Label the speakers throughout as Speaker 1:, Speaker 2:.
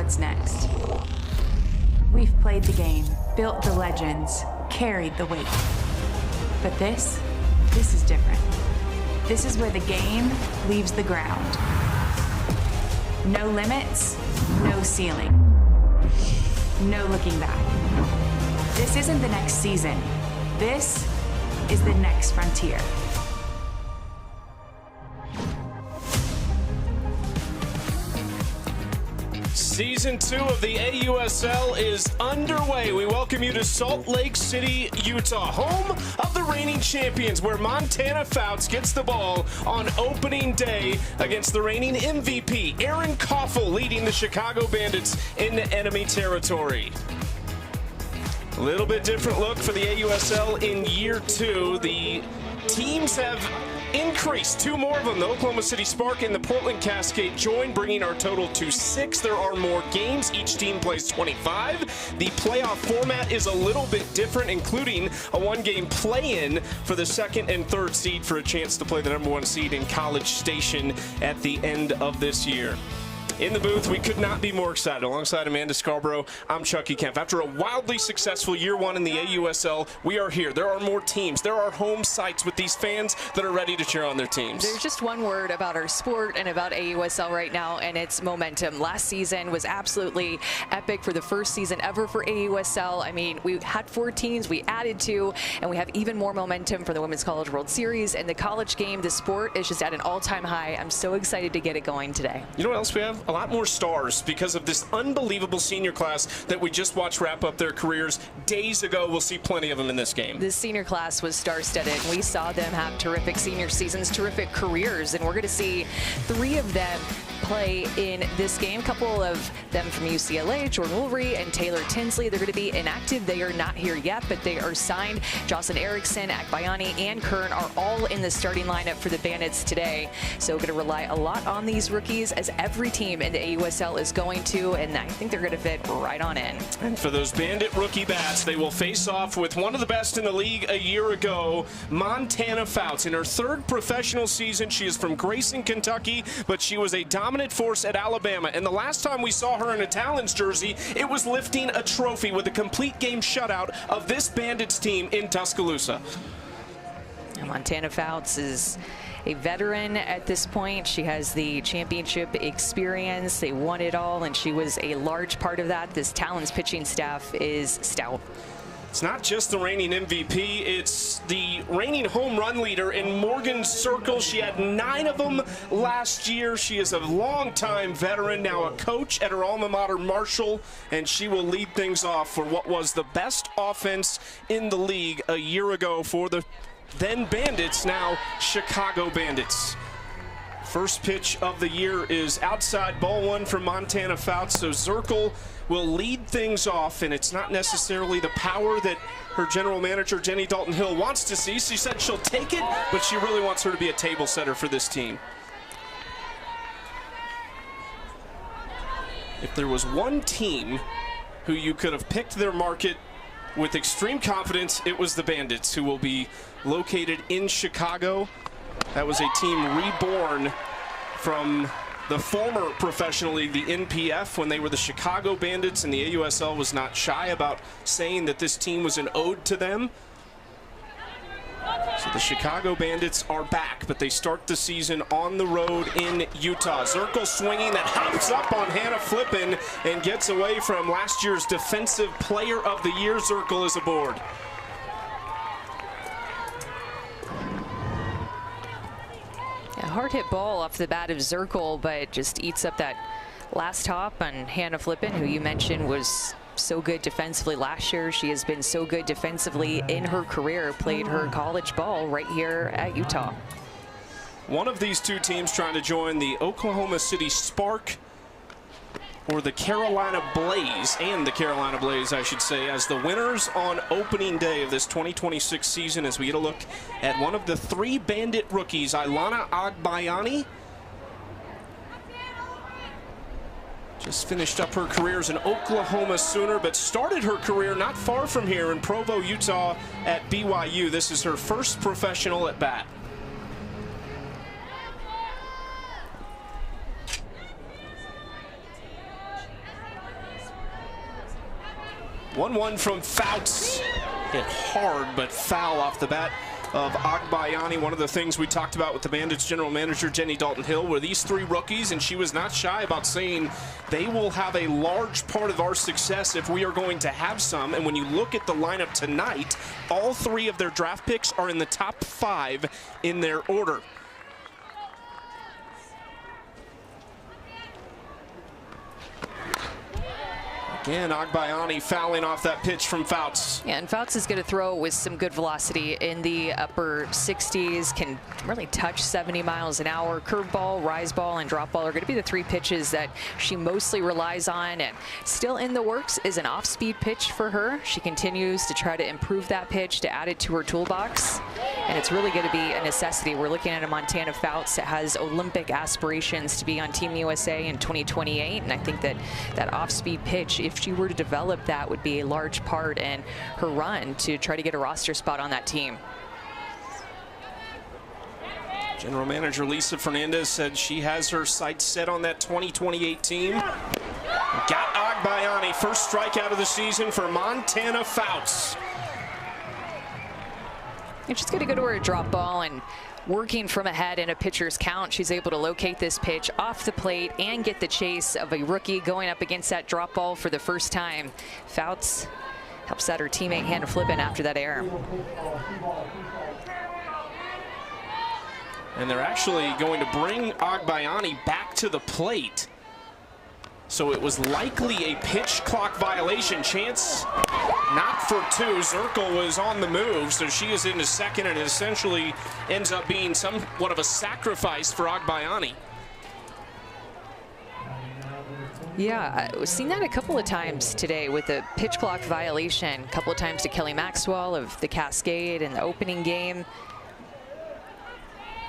Speaker 1: what's next. We've played the game, built the legends, carried the weight. But this is different. This is where the game leaves the ground. No limits, no ceiling. No looking back. This isn't the next season. This is the next frontier.
Speaker 2: Season 2 of the AUSL is underway. We welcome you to Salt Lake City, Utah, home of the reigning champions, where Montana Fouts gets the ball on opening day against the reigning MVP, Aaron Koffel, leading the Chicago Bandits into enemy territory. A little bit different look for the AUSL in year 2. The teams have increased. 2 more of them. The Oklahoma City Spark and the Portland Cascade join, bringing our total to 6. There are more games. Each team plays 25. The playoff format is a little bit different, including a 1-game play-in for the 2nd and 3rd seed for a chance to play the number 1 seed in College Station at the end of this year. In the booth, we could not be more excited. Alongside Amanda Scarborough, I'm Chucky Kemp. After a wildly successful year 1 in the AUSL, we are here. There are more teams. There are home sites with these fans that are ready to cheer on their teams.
Speaker 3: There's just one word about our sport and about AUSL right now, and it's momentum. Last season was absolutely epic for the first season ever for AUSL. I mean, we had 4 teams, we added 2, and we have even more momentum for the Women's College World Series and the college game. The sport is just at an all-time high. I'm so excited to get it going today.
Speaker 2: You know what else we have? A lot more stars because of this unbelievable senior class that we just watched wrap up their careers days ago. We'll see plenty of them in this game.
Speaker 3: This senior class was star-studded. We saw them have terrific senior seasons, terrific careers, and we're going to see 3 of them play in this game. A couple of them from UCLA, Jordan Woolry and Taylor Tinsley. They're going to be inactive. They are not here yet, but they are signed. Jocelyn Erickson, Akbayani, and Kern are all in the starting lineup for the Bandits today. So going to rely a lot on these rookies, as every team in the AUSL is going to, and I think they're going to fit right on in.
Speaker 2: And for those Bandit rookie bats, they will face off with one of the best in the league a year ago, Montana Fouts. In her 3rd professional season, she is from Grayson, Kentucky, but she was a dominant force at Alabama. And the last time we saw her in a Talons jersey, it was lifting a trophy with a complete game shutout of this Bandits team in Tuscaloosa.
Speaker 3: Montana Fouts is a veteran at this point. She has the championship experience. They won it all, and she was a large part of that. This Talons pitching staff is stout.
Speaker 2: It's not just the reigning MVP, it's the reigning home run leader in Morgan Circle. She had 9 of them last year. She is a longtime veteran, now a coach at her alma mater, Marshall, and she will lead things off for what was the best offense in the league a year ago for the then Bandits, now Chicago Bandits. First pitch of the year is outside, ball 1 from Montana Fouts, so Zirkle will lead things off, and it's not necessarily the power that her general manager, Jenny Dalton-Hill, wants to see. She said she'll take it, but she really wants her to be a table setter for this team. If there was one team who you could have picked their market with extreme confidence, it was the Bandits, who will be located in Chicago. That was a team reborn from the former professional league, the NPF, when they were the Chicago Bandits, and the AUSL was not shy about saying that this team was an ode to them. So the Chicago Bandits are back, but they start the season on the road in Utah. Zirkle swinging, that hops up on Hannah Flippin and gets away from last year's Defensive Player of the Year. Zirkle is aboard.
Speaker 3: A hard hit ball off the bat of Zirkle, but just eats up that last hop on Hannah Flippin, who you mentioned was so good defensively last year. She has been so good defensively in her career, played her college ball right here at Utah.
Speaker 2: One of these 2 teams trying to join the Oklahoma City Spark or the Carolina Blaze, and the Carolina Blaze, I should say, as the winners on opening day of this 2026 season, as we get a look at one of the 3 Bandit rookies, Ilana Agbayani. Just finished up her career as an Oklahoma Sooner, but started her career not far from here in Provo, Utah at BYU. This is her first professional at bat. 1-1 from Fouts. Hit hard, but foul off the bat of Agbayani. One of the things we talked about with the Bandits general manager, Jenny Dalton-Hill, were these three rookies, and she was not shy about saying they will have a large part of our success if we are going to have some. And when you look at the lineup tonight, all three of their draft picks are in the top 5 in their order. Again, Agbayani fouling off that pitch from Fouts.
Speaker 3: Yeah, and Fouts is going to throw with some good velocity in the upper 60s, can really touch 70 miles an hour. Curveball, rise ball, and drop ball are going to be the 3 pitches that she mostly relies on. And still in the works is an off-speed pitch for her. She continues to try to improve that pitch, to add it to her toolbox. And it's really going to be a necessity. We're looking at a Montana Fouts that has Olympic aspirations to be on Team USA in 2028. And I think that that off-speed pitch, if she were to develop that, would be a large part in her run to try to get a roster spot on that team.
Speaker 2: General Manager Lisa Fernandez said she has her sights set on that 2028 team. Got Agbayani, first strikeout of the season for Montana Fouts.
Speaker 3: And she's going to go to her drop ball, and working from ahead in a pitcher's count, she's able to locate this pitch off the plate and get the chase of a rookie going up against that drop ball for the first time. Fouts helps out her teammate Hannah Flippen after that error.
Speaker 2: And they're actually going to bring Agbayani back to the plate. So it was likely a pitch clock violation. Chance not for 2. Zirkle was on the move, so she is into second, and it essentially ends up being somewhat of a sacrifice for Agbayani.
Speaker 3: Yeah, I've seen that a couple of times today with a pitch clock violation. A couple of times to Kelly Maxwell of the Cascade in the opening game.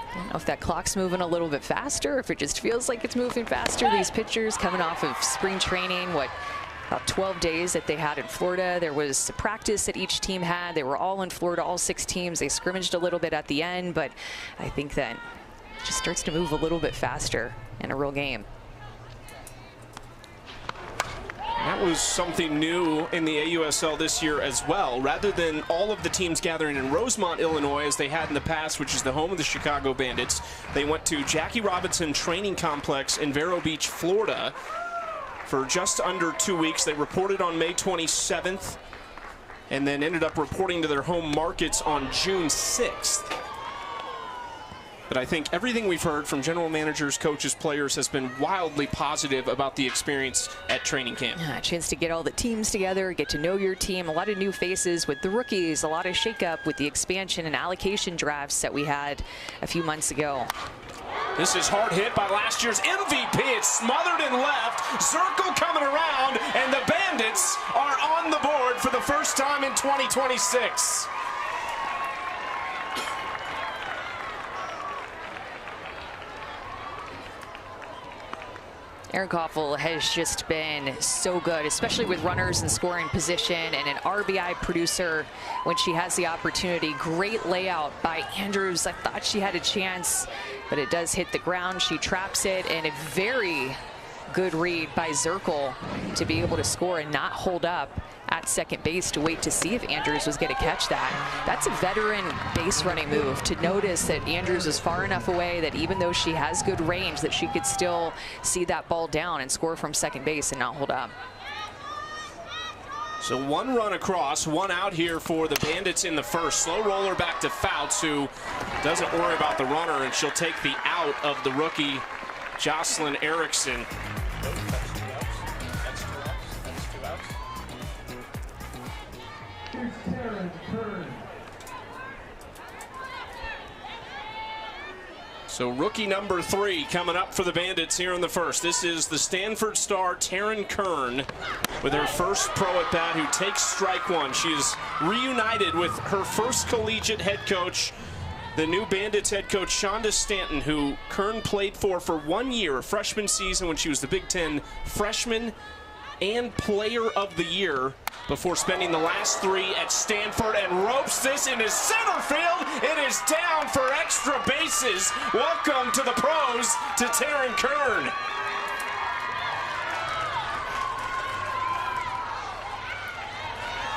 Speaker 3: I don't know if that clock's moving a little bit faster, if it just feels like it's moving faster. These pitchers coming off of spring training, about 12 days that they had in Florida. There was a practice that each team had. They were all in Florida, all 6 teams. They scrimmaged a little bit at the end, but I think that it just starts to move a little bit faster in a real game.
Speaker 2: That was something new in the AUSL this year as well. Rather than all of the teams gathering in Rosemont, Illinois, as they had in the past, which is the home of the Chicago Bandits, they went to Jackie Robinson Training Complex in Vero Beach, Florida, for just under 2 weeks. They reported on May 27th and then ended up reporting to their home markets on June 6th. But I think everything we've heard from general managers, coaches, players has been wildly positive about the experience at training camp.
Speaker 3: Yeah, a chance to get all the teams together, get to know your team, a lot of new faces with the rookies, a lot of shakeup with the expansion and allocation drafts that we had a few months ago.
Speaker 2: This is hard hit by last year's MVP. It's smothered in left. Zirkle coming around, and the Bandits are on the board for the first time in 2026.
Speaker 3: Erin Koffel has just been so good, especially with runners in scoring position, and an RBI producer when she has the opportunity. Great layout by Andrews. I thought she had a chance, but it does hit the ground. She traps it, and a very good read by Zirkle to be able to score and not hold up at second base to wait to see if Andrews was going to catch that. That's a veteran base running move, to notice that Andrews was far enough away that even though she has good range, that she could still see that ball down and score from second base and not hold up.
Speaker 2: So 1 run across, 1 out here for the Bandits in the first. Slow roller back to Fouts, who doesn't worry about the runner, and she'll take the out of the rookie Jocelyn Erickson. So rookie number 3 coming up for the Bandits here in the first. This is the Stanford star Taryn Kern with her first pro at bat, who takes strike 1. She is reunited with her first collegiate head coach, the new Bandits head coach Shonda Stanton, who Kern played for 1 year, a freshman season, when she was the Big Ten freshman and player of the year, before spending the last 3 at Stanford, and ropes this into center field. It is down for extra bases. Welcome to the pros to Taryn Kern.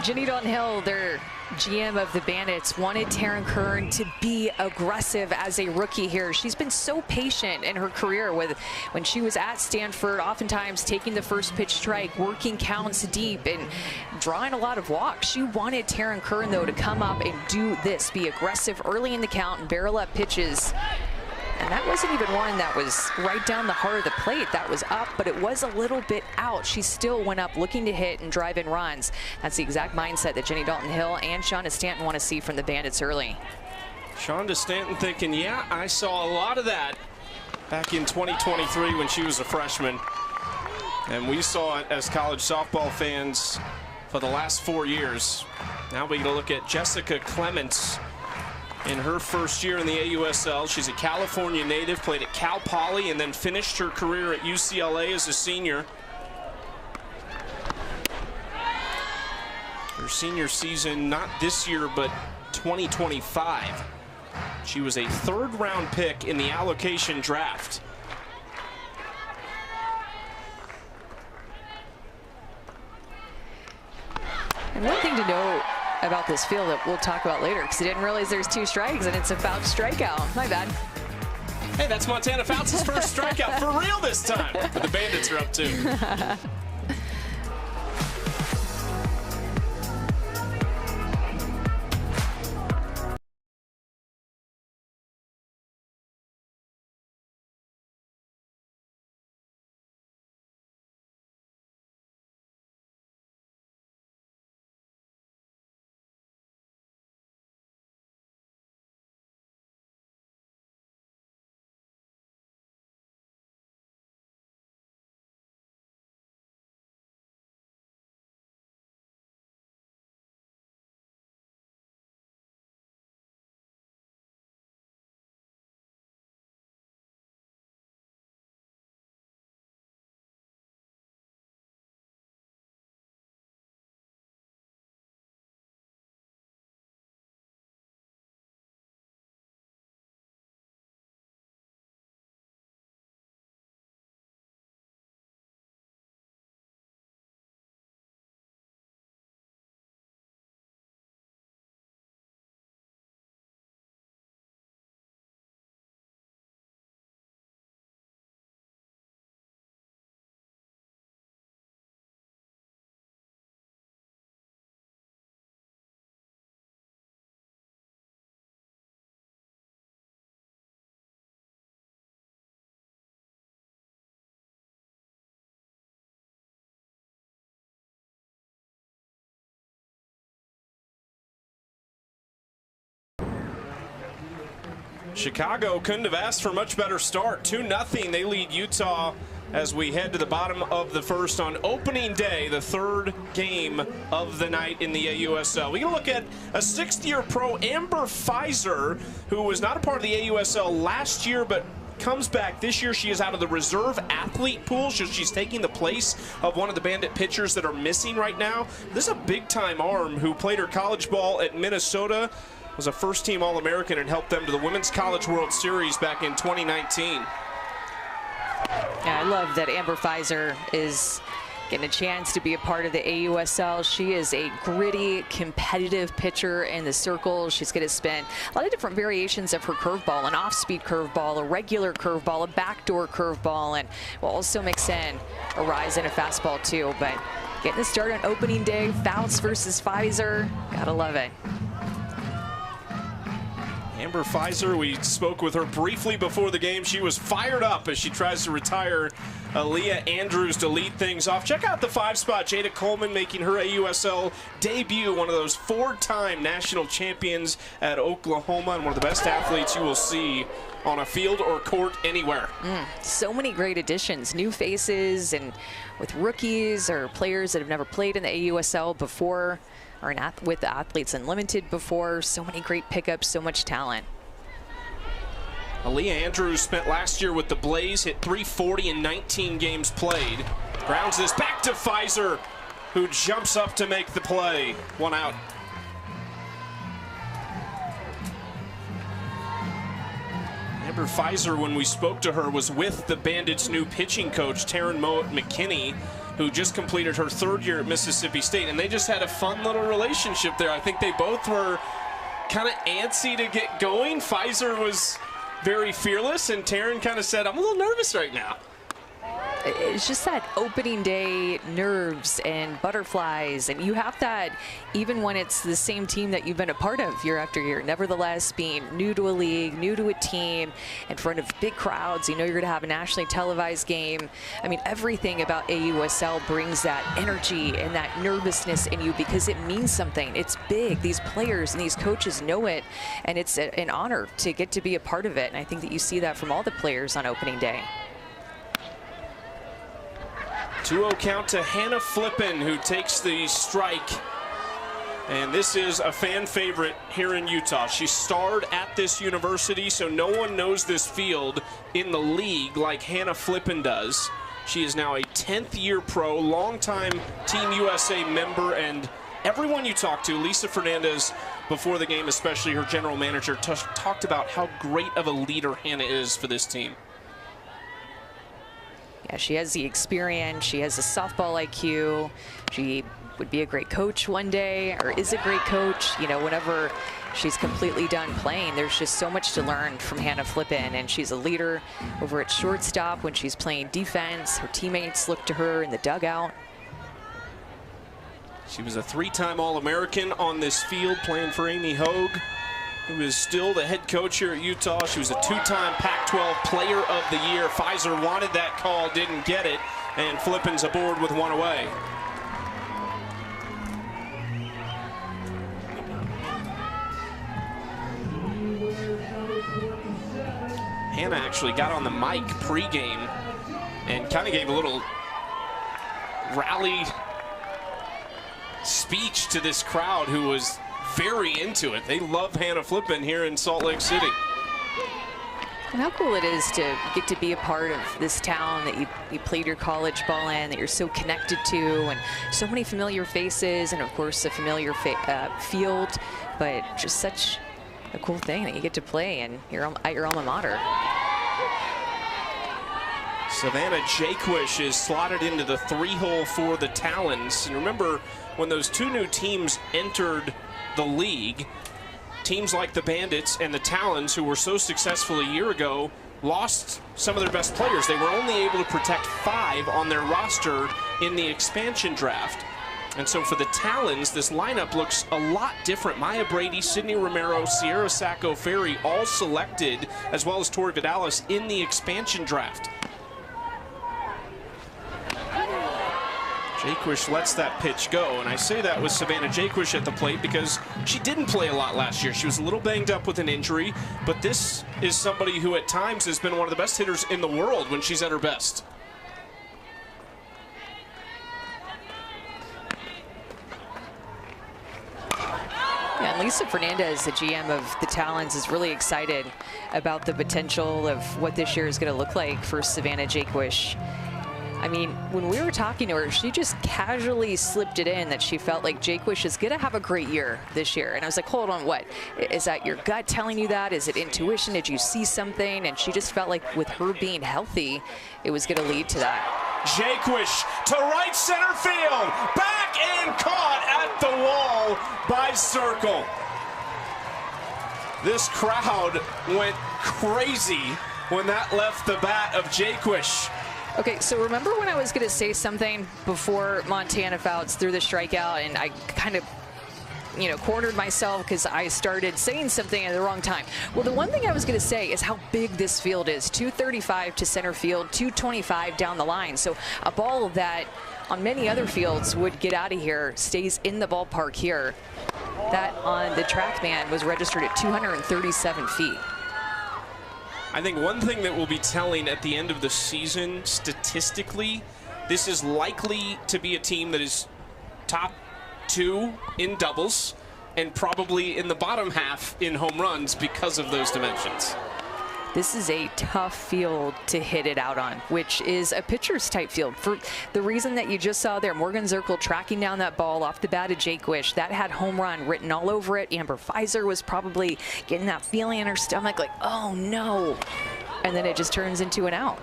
Speaker 3: Jenny Dalton-Hill, their GM of the Bandits, wanted Taryn Kern to be aggressive as a rookie here. She's been so patient in her career with when she was at Stanford, oftentimes taking the first pitch strike, working counts deep, and drawing a lot of walks. She wanted Taryn Kern, though, to come up and do this, be aggressive early in the count and barrel up pitches. And that wasn't even one that was right down the heart of the plate. That was up, but it was a little bit out. She still went up looking to hit and drive in runs. That's the exact mindset that Jenny Dalton-Hill and Shonda Stanton want to see from the Bandits early.
Speaker 2: Shonda Stanton thinking, yeah, I saw a lot of that back in 2023 when she was a freshman. And we saw it as college softball fans for the last 4 years. Now we get a look at Jessica Clements. In her first year in the AUSL, she's a California native, played at Cal Poly, and then finished her career at UCLA as a senior. Her senior season, not this year, but 2025. She was a third-round pick in the allocation draft.
Speaker 3: And one thing to note about this field that we'll talk about later, because I didn't realize there's 2 strikes and it's a foul strikeout. My bad.
Speaker 2: Hey, that's Montana Fouts' first strikeout for real this time. But the Bandits are up 2. Chicago couldn't have asked for a much better start. 2-0, they lead Utah as we head to the bottom of the first on opening day, the 3rd game of the night in the AUSL. We're going to look at a 6th-year pro, Amber Pfizer, who was not a part of the AUSL last year, but comes back this year. She is out of the reserve athlete pool, so she's taking the place of one of the Bandit pitchers that are missing right now. This is a big-time arm who played her college ball at Minnesota, was a first-team All-American, and helped them to the Women's College World Series back in 2019.
Speaker 3: Yeah, I love that Amber Pfizer is getting a chance to be a part of the AUSL. She is a gritty, competitive pitcher in the circle. She's going to spin a lot of different variations of her curveball, an off-speed curveball, a regular curveball, a backdoor curveball, and we'll also mix in a rise and a fastball too. But getting the start on opening day, Fouts versus Pfizer, gotta love it.
Speaker 2: Amber Pfizer, we spoke with her briefly before the game. She was fired up as she tries to retire Aaliyah Andrews to lead things off. Check out the 5 spot. Jada Coleman making her AUSL debut, one of those 4-time national champions at Oklahoma, and one of the best athletes you will see on a field or court anywhere.
Speaker 3: So many great additions, new faces, and with rookies or players that have never played in the AUSL before, or with the Athletes Unlimited before. So many great pickups, so much talent.
Speaker 2: Aaliyah Andrews spent last year with the Blaze, hit .340 in 19 games played. Grounds this back to Pfizer, who jumps up to make the play. 1 out. Amber Pfizer, when we spoke to her, was with the Bandits' new pitching coach, Taryn McKinney. who just completed her 3rd year at Mississippi State, and they just had a fun little relationship there. I think they both were kind of antsy to get going. Pfizer was very fearless, and Taryn kind of said, I'm a little nervous right now.
Speaker 3: It's just that opening day nerves and butterflies, and you have that even when it's the same team that you've been a part of year after year. Nevertheless, being new to a league, new to a team, in front of big crowds, you know you're going to have a nationally televised game. I mean, everything about AUSL brings that energy and that nervousness in you because it means something. It's big. These players and these coaches know it, and it's an honor to get to be a part of it. And I think that you see that from all the players on opening day.
Speaker 2: 2-0 count to Hannah Flippen, who takes the strike. And this is a fan favorite here in Utah. She starred at this university, so no one knows this field in the league like Hannah Flippen does. She is now a 10th year pro, longtime Team USA member, and everyone you talk to, Lisa Fernandez, before the game, especially her general manager, talked about how great of a leader Hannah is for this team.
Speaker 3: Yeah, she has the experience, she has the softball IQ, she would be a great coach one day, or is a great coach. You know, whenever she's completely done playing, there's just so much to learn from Hannah Flippen, and she's a leader over at shortstop when she's playing defense. Her teammates look to her in the dugout.
Speaker 2: She was a 3-time All-American on this field playing for Amy Hogue, who is still the head coach here at Utah. She was a 2-time Pac-12 Player of the Year. Pfizer wanted that call, didn't get it, and Flippen's aboard with one away. Hannah actually got on the mic pregame and kind of gave a little rally speech to this crowd who was very into it. They love Hannah Flippen here in Salt Lake City.
Speaker 3: And how cool it is to get to be a part of this town that you played your college ball in, that you're so connected to, and so many familiar faces, and of course a familiar field, but just such a cool thing that you get to play at your alma mater.
Speaker 2: Savannah Jaquish is slotted into the 3-hole for the Talons. And remember, when those 2 new teams entered the league, teams like the Bandits and the Talons, who were so successful a year ago, lost some of their best players. They were only able to protect 5 on their roster in the expansion draft. And so for the Talons, this lineup looks a lot different. Maya Brady, Sydney Romero, Sierra Sacco Ferry, all selected, as well as Tori Vidalis, in the expansion draft. Jaquish lets that pitch go, and I say that with Savannah Jaquish at the plate because she didn't play a lot last year. She was a little banged up with an injury, but this is somebody who at times has been one of the best hitters in the world when she's at her best.
Speaker 3: Yeah, and Lisa Fernandez, the GM of the Talons, is really excited about the potential of what this year is going to look like for Savannah Jaquish. I mean, when we were talking to her, she just casually slipped it in that she felt like Jaquish is going to have a great year this year. And I was like, hold on, what? Is that your gut telling you that? Is it intuition? Did you see something? And she just felt like with her being healthy, it was going to lead to that.
Speaker 2: Jaquish to right center field. Back and caught at the wall by Circle. This crowd went crazy when that left the bat of Jaquish.
Speaker 3: Okay, so remember when I was going to say something before Montana Fouts threw the strikeout, and I kind of, you know, cornered myself because I started saying something at the wrong time? Well, the one thing I was going to say is how big this field is. 235 to center field, 225 down the line. So a ball that on many other fields would get out of here stays in the ballpark here. That on the TrackMan was registered at 237 feet.
Speaker 2: I think one thing that will be telling at the end of the season, statistically, this is likely to be a team that is top 2 in doubles and probably in the bottom half in home runs because of those dimensions.
Speaker 3: This is a tough field to hit it out on, which is a pitcher's type field. For the reason that you just saw there, Morgan Zirkle tracking down that ball off the bat of Jaquish, that had home run written all over it. Amber Pfizer was probably getting that feeling in her stomach like, oh no. And then it just turns into an out.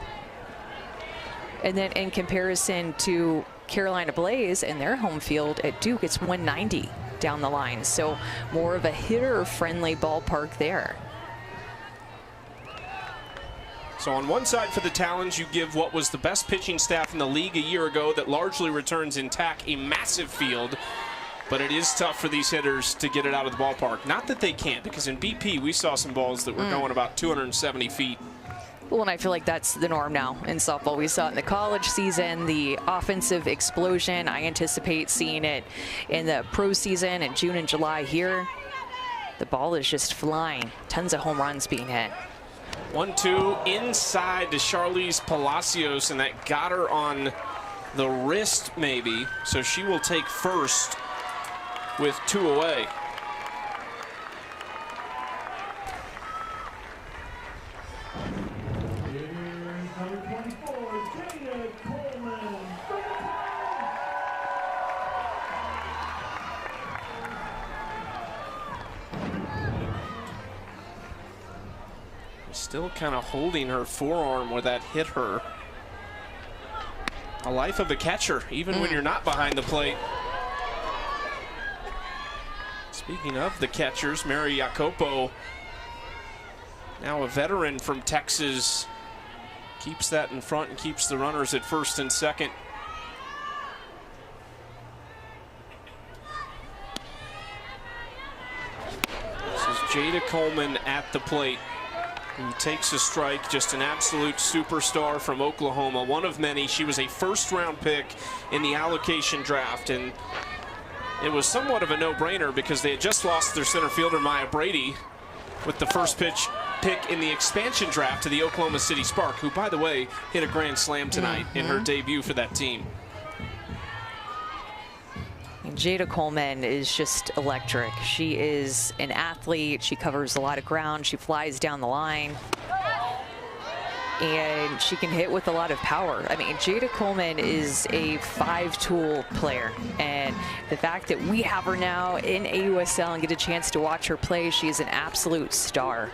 Speaker 3: And then in comparison to Carolina Blaze in their home field at Duke, it's 190 down the line. So more of a hitter-friendly ballpark there.
Speaker 2: So on one side for the Talons, you give what was the best pitching staff in the league a year ago that largely returns intact a massive field, but it is tough for these hitters to get it out of the ballpark. Not that they can't, because in BP we saw some balls that were going about 270 feet.
Speaker 3: Well, and I feel like that's the norm now in softball. We saw it in the college season, the offensive explosion. I anticipate seeing it in the pro season in June and July here. The ball is just flying. Tons of home runs being hit.
Speaker 2: 1-2 inside to Charlize Palacios, and that got her on the wrist maybe, so she will take first with 2 away. Still kind of holding her forearm where that hit her. A life of a catcher, even when you're not behind the plate. Speaking of the catchers, Mary Jacopo, now a veteran from Texas, keeps that in front and keeps the runners at first and second. This is Jada Coleman at the plate, who takes a strike, just an absolute superstar from Oklahoma, one of many. She was a first-round pick in the allocation draft, and it was somewhat of a no-brainer because they had just lost their center fielder, Maya Brady, with the first pick in the expansion draft to the Oklahoma City Spark, who, by the way, hit a grand slam tonight in her debut for that team.
Speaker 3: Jada Coleman is just electric. She is an athlete. She covers a lot of ground. She flies down the line. And she can hit with a lot of power. I mean, Jada Coleman is a 5-tool player. And the fact that we have her now in AUSL and get a chance to watch her play, she is an absolute star.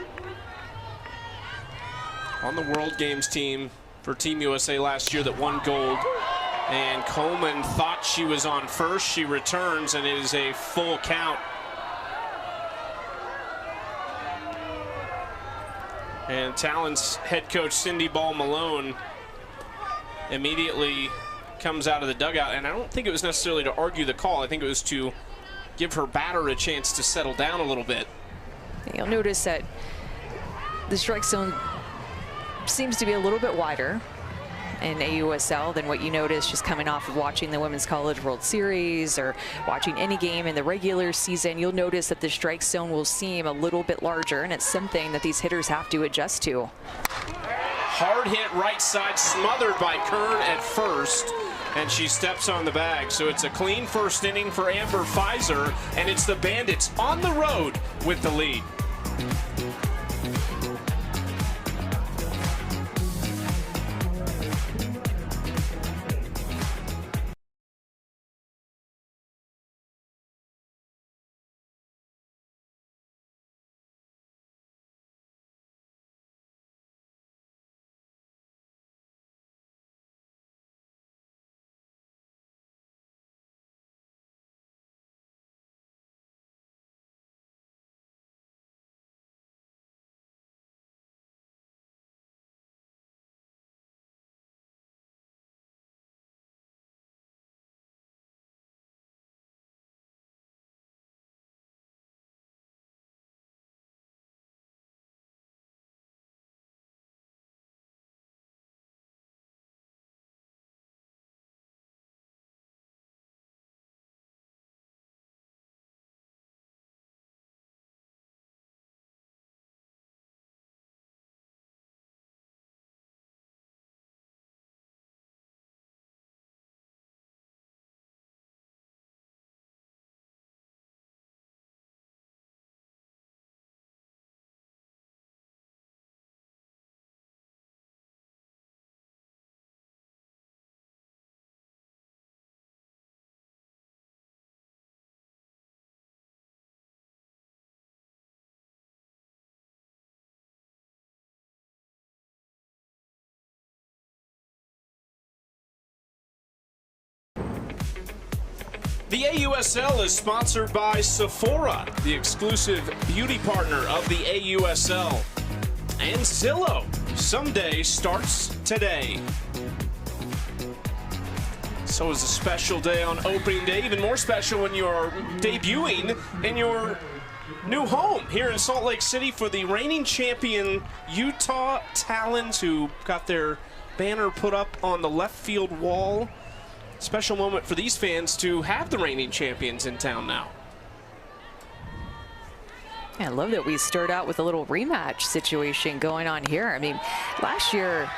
Speaker 2: On the World Games team for Team USA last year that won gold. And Coleman thought she was on first. She returns, and it is a full count. And Talons head coach Cindy Ball Malone immediately comes out of the dugout. And I don't think it was necessarily to argue the call. I think it was to give her batter a chance to settle down a little bit.
Speaker 3: You'll notice that the strike zone seems to be a little bit wider in AUSL than what you notice just coming off of watching the Women's College World Series or watching any game in the regular season. You'll notice that the strike zone will seem a little bit larger, and it's something that these hitters have to adjust to.
Speaker 2: Hard hit right side, smothered by Kern at first, and she steps on the bag. So it's a clean first inning for Amber Pfizer, and it's the Bandits on the road with the lead. The AUSL is sponsored by Sephora, the exclusive beauty partner of the AUSL. And Zillow, someday starts today. So it's a special day on opening day, even more special when you're debuting in your new home here in Salt Lake City for the reigning champion Utah Talons, who got their banner put up on the left field wall. Special moment for these fans to have the reigning champions in town now.
Speaker 3: I love that we start out with a little rematch situation going on here. I mean, last year,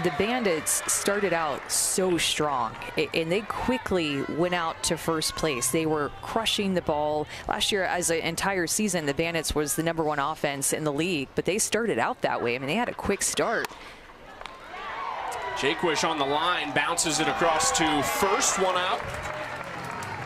Speaker 3: the Bandits started out so strong, and they quickly went out to first place. They were crushing the ball. Last year, as an entire season, the Bandits was the #1 offense in the league, but they started out that way. I mean, they had a quick start.
Speaker 2: Jaquish on the line, bounces it across to first, one out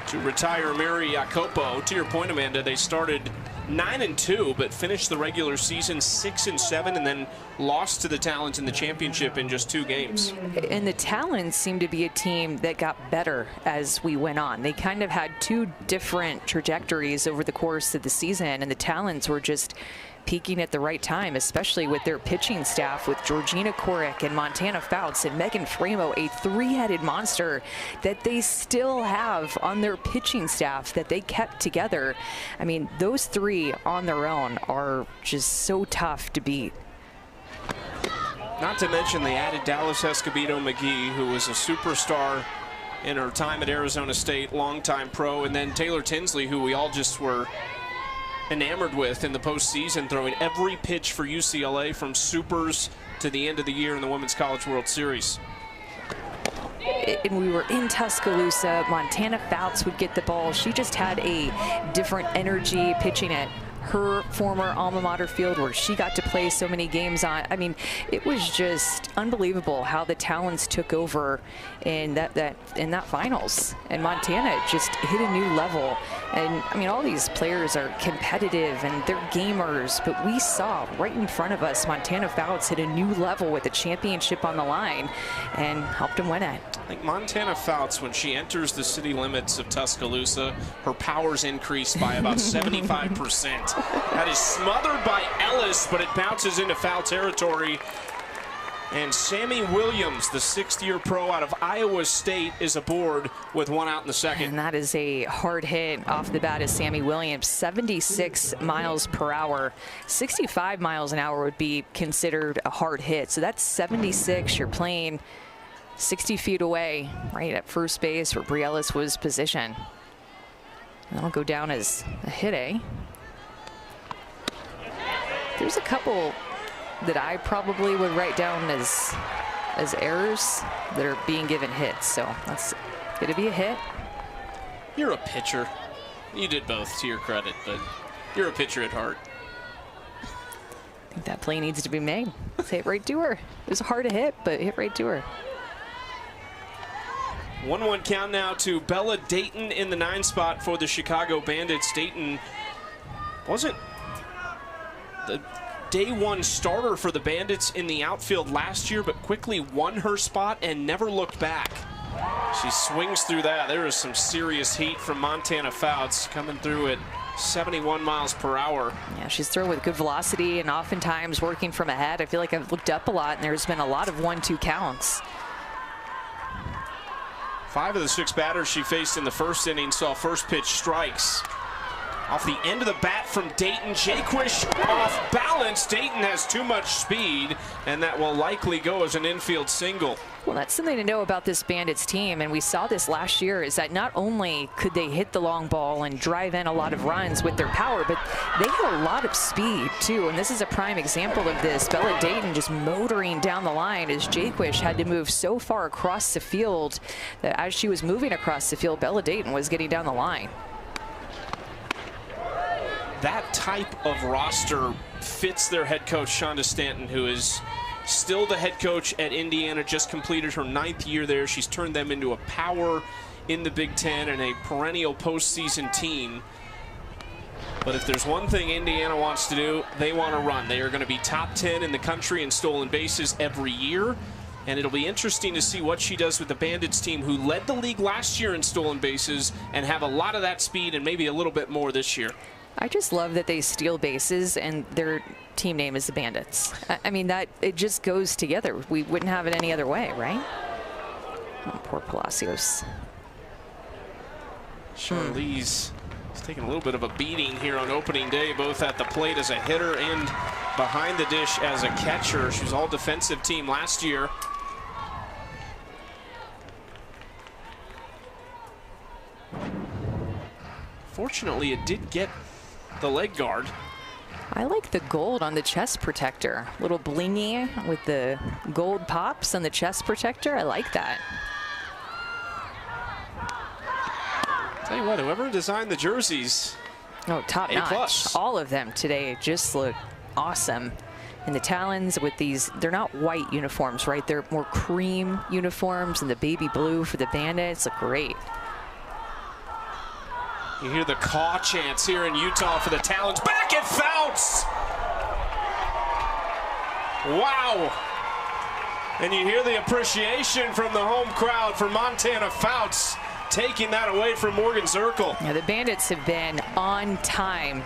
Speaker 2: to retire Mary Jacopo. To your point, Amanda, they started 9-2, but finished the regular season 6-7, and then lost to the Talons in the championship in just 2 games.
Speaker 3: And the Talons seemed to be a team that got better as we went on. They kind of had 2 different trajectories over the course of the season, and the Talons were just peaking at the right time, especially with their pitching staff, with Georgina Korick and Montana Fouts and Megan Framo, a 3-headed monster that they still have on their pitching staff that they kept together. I mean, those 3 on their own are just so tough to beat.
Speaker 2: Not to mention they added Dallas Escobedo McGee, who was a superstar in her time at Arizona State, longtime pro, and then Taylor Tinsley, who we all just were enamored with in the postseason, throwing every pitch for UCLA from supers to the end of the year in the Women's College World Series.
Speaker 3: And we were in Tuscaloosa. Montana Fouts would get the ball. She just had a different energy pitching at her former alma mater field where she got to play so many games on. I mean, it was just unbelievable how the Talons took over in that finals, and Montana just hit a new level. And I mean, all these players are competitive and they're gamers, but we saw right in front of us Montana Fouts hit a new level with the championship on the line and helped him win it.
Speaker 2: Like Montana Fouts, when she enters the city limits of Tuscaloosa, her powers increase by about 75%. That is smothered by Ellis, but it bounces into foul territory. And Sammy Williams, the 6th-year pro out of Iowa State, is aboard with 1 out in the second.
Speaker 3: And that is a hard hit off the bat of Sammy Williams. 76 miles per hour. 65 miles an hour would be considered a hard hit. So that's 76. You're playing 60 feet away, right at first base where Bri Ellis was positioned. And that'll go down as a hit, eh? There's a couple that I probably would write down as errors that are being given hits. So that's going to be a hit.
Speaker 2: You're a pitcher. You did both, to your credit, but you're a pitcher at heart.
Speaker 3: I think that play needs to be made. Let's hit right to her. It was hard to hit, but hit right to her.
Speaker 2: 1-1 count now to Bella Dayton in the 9 spot for the Chicago Bandits. Dayton wasn't the day 1 starter for the Bandits in the outfield last year, but quickly won her spot and never looked back. She swings through that. There is some serious heat from Montana Fouts coming through at 71 miles per hour.
Speaker 3: Yeah, she's throwing with good velocity and oftentimes working from ahead. I feel like I've looked up a lot and there's been a lot of 1-2 counts.
Speaker 2: 5 of the 6 batters she faced in the first inning saw first pitch strikes. Off the end of the bat from Dayton, Jaquish off balance. Dayton has too much speed, and that will likely go as an infield single.
Speaker 3: Well, that's something to know about this Bandits team, and we saw this last year, is that not only could they hit the long ball and drive in a lot of runs with their power, but they had a lot of speed too, and this is a prime example of this. Bella Dayton just motoring down the line as Jaquish had to move so far across the field that as she was moving across the field, Bella Dayton was getting down the line.
Speaker 2: That type of roster fits their head coach, Shonda Stanton, who is still the head coach at Indiana, just completed her 9th year there. She's turned them into a power in the Big Ten and a perennial postseason team. But if there's one thing Indiana wants to do, they want to run. They are going to be top 10 in the country in stolen bases every year. And it'll be interesting to see what she does with the Bandits team, who led the league last year in stolen bases and have a lot of that speed and maybe a little bit more this year.
Speaker 3: I just love that they steal bases and their team name is the Bandits. I mean, that it just goes together. We wouldn't have it any other way, right? Oh, poor Palacios.
Speaker 2: Charlize is taking a little bit of a beating here on opening day, both at the plate as a hitter and behind the dish as a catcher. She was all defensive team last year. Fortunately, it did get the leg guard.
Speaker 3: I like the gold on the chest protector. Little blingy with the gold pops on the chest protector. I like that.
Speaker 2: Tell you what, whoever designed the jerseys,
Speaker 3: oh, top notch. All of them today just look awesome. And the Talons with these, they're not white uniforms, right? They're more cream uniforms, and the baby blue for the Bandits look great.
Speaker 2: You hear the caw chants here in Utah for the Talons. Back at Fouts! Wow! And you hear the appreciation from the home crowd for Montana Fouts, taking that away from Morgan Zirkle.
Speaker 3: Yeah, the Bandits have been on time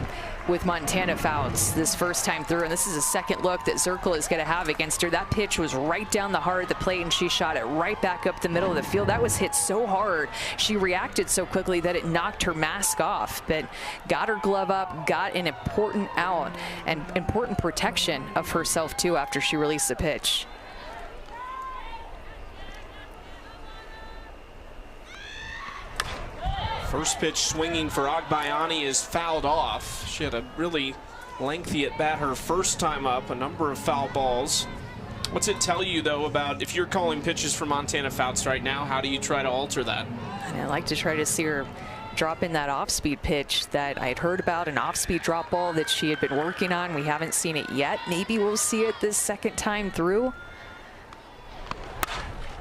Speaker 3: with Montana Fouts this first time through, and this is a second look that Zirkle is going to have against her. That pitch was right down the heart of the plate, and she shot it right back up the middle of the field. That was hit so hard. She reacted so quickly that it knocked her mask off, but got her glove up, got an important out, and important protection of herself, too, after she released the pitch.
Speaker 2: First pitch swinging for Agbayani is fouled off. She had a really lengthy at bat her first time up, a number of foul balls. What's it tell you, though, about if you're calling pitches for Montana Fouts right now, how do you try to alter that?
Speaker 3: And I like to try to see her drop in that off-speed pitch that I had heard about, an off-speed drop ball that she had been working on. We haven't seen it yet. Maybe we'll see it this second time through.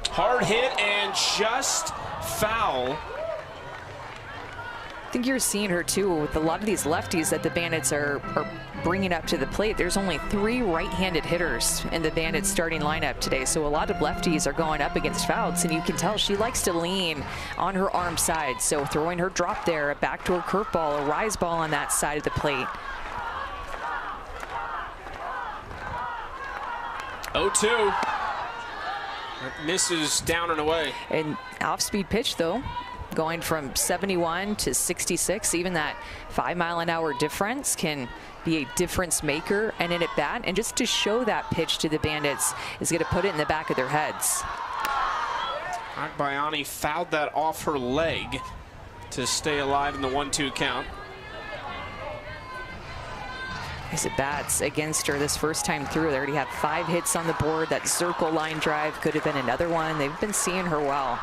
Speaker 2: Hard hit and just foul.
Speaker 3: I think you're seeing her too with a lot of these lefties that the Bandits are bringing up to the plate. There's only 3 right-handed hitters in the Bandits starting lineup today, so a lot of lefties are going up against Fouts, and you can tell she likes to lean on her arm side. So throwing her drop there, a backdoor curveball, a rise ball on that side of the plate.
Speaker 2: 0-2. That misses down and away.
Speaker 3: An off-speed pitch though, going from 71 to 66, even that 5-mile-an-hour difference can be a difference maker and in at bat. And just to show that pitch to the Bandits is going to put it in the back of their heads.
Speaker 2: Agbayani fouled that off her leg to stay alive in the 1-2 count.
Speaker 3: Nice at bats against her this first time through. They already had 5 hits on the board. That Zirkle line drive could have been another one. They've been seeing her well.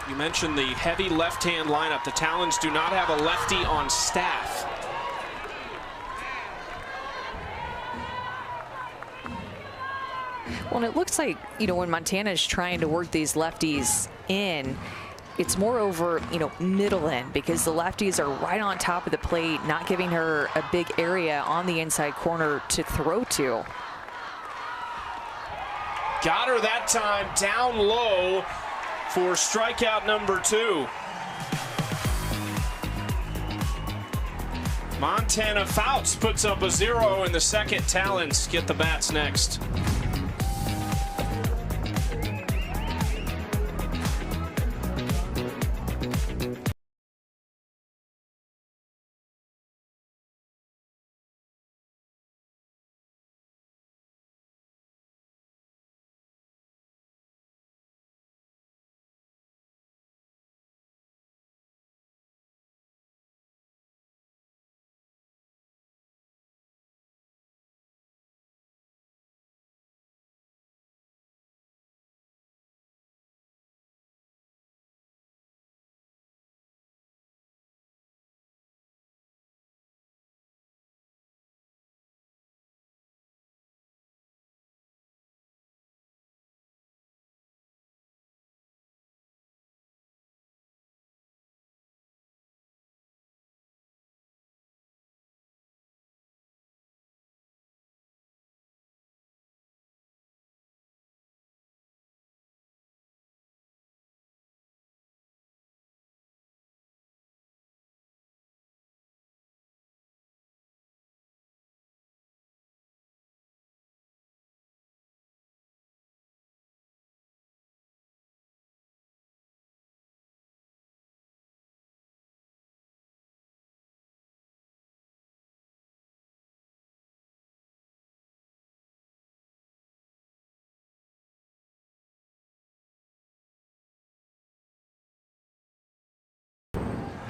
Speaker 2: You mentioned the heavy left-hand lineup. The Talons do not have a lefty on staff.
Speaker 3: Well, and it looks like, you know, when Montana is trying to work these lefties in, it's more over, you know, middle end, because the lefties are right on top of the plate, not giving her a big area on the inside corner to throw to.
Speaker 2: Got her that time down low for strikeout number 2. Montana Fouts puts up a 0 in the second. Talons get the bats next.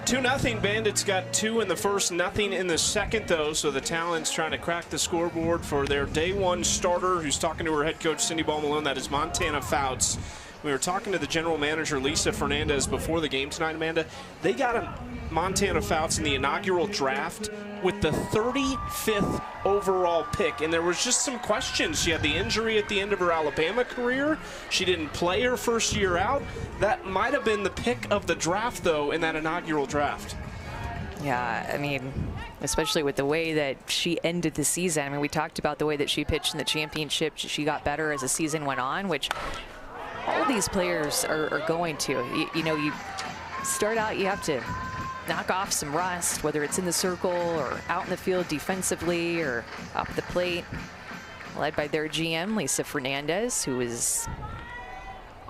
Speaker 2: 2-0. Bandits got 2 in the first, nothing in the second, though. So the Talons trying to crack the scoreboard for their day one starter, who's talking to her head coach, Cindy Ball-Malone. That is Montana Fouts. We were talking to the general manager, Lisa Fernandez, before the game tonight, Amanda. They got a Montana Fouts in the inaugural draft with the 35th overall pick, and there was just some questions. She had the injury at the end of her Alabama career. She didn't play her first year out. That might have been the pick of the draft, though, in that inaugural draft.
Speaker 3: Yeah, I mean, especially with the way that she ended the season. I mean, we talked about the way that she pitched in the championship. She got better as the season went on, which all these players are going to. You know, you start out, you have to knock off some rust, whether it's in the circle or out in the field defensively or up the plate. Led by their GM, Lisa Fernandez, who is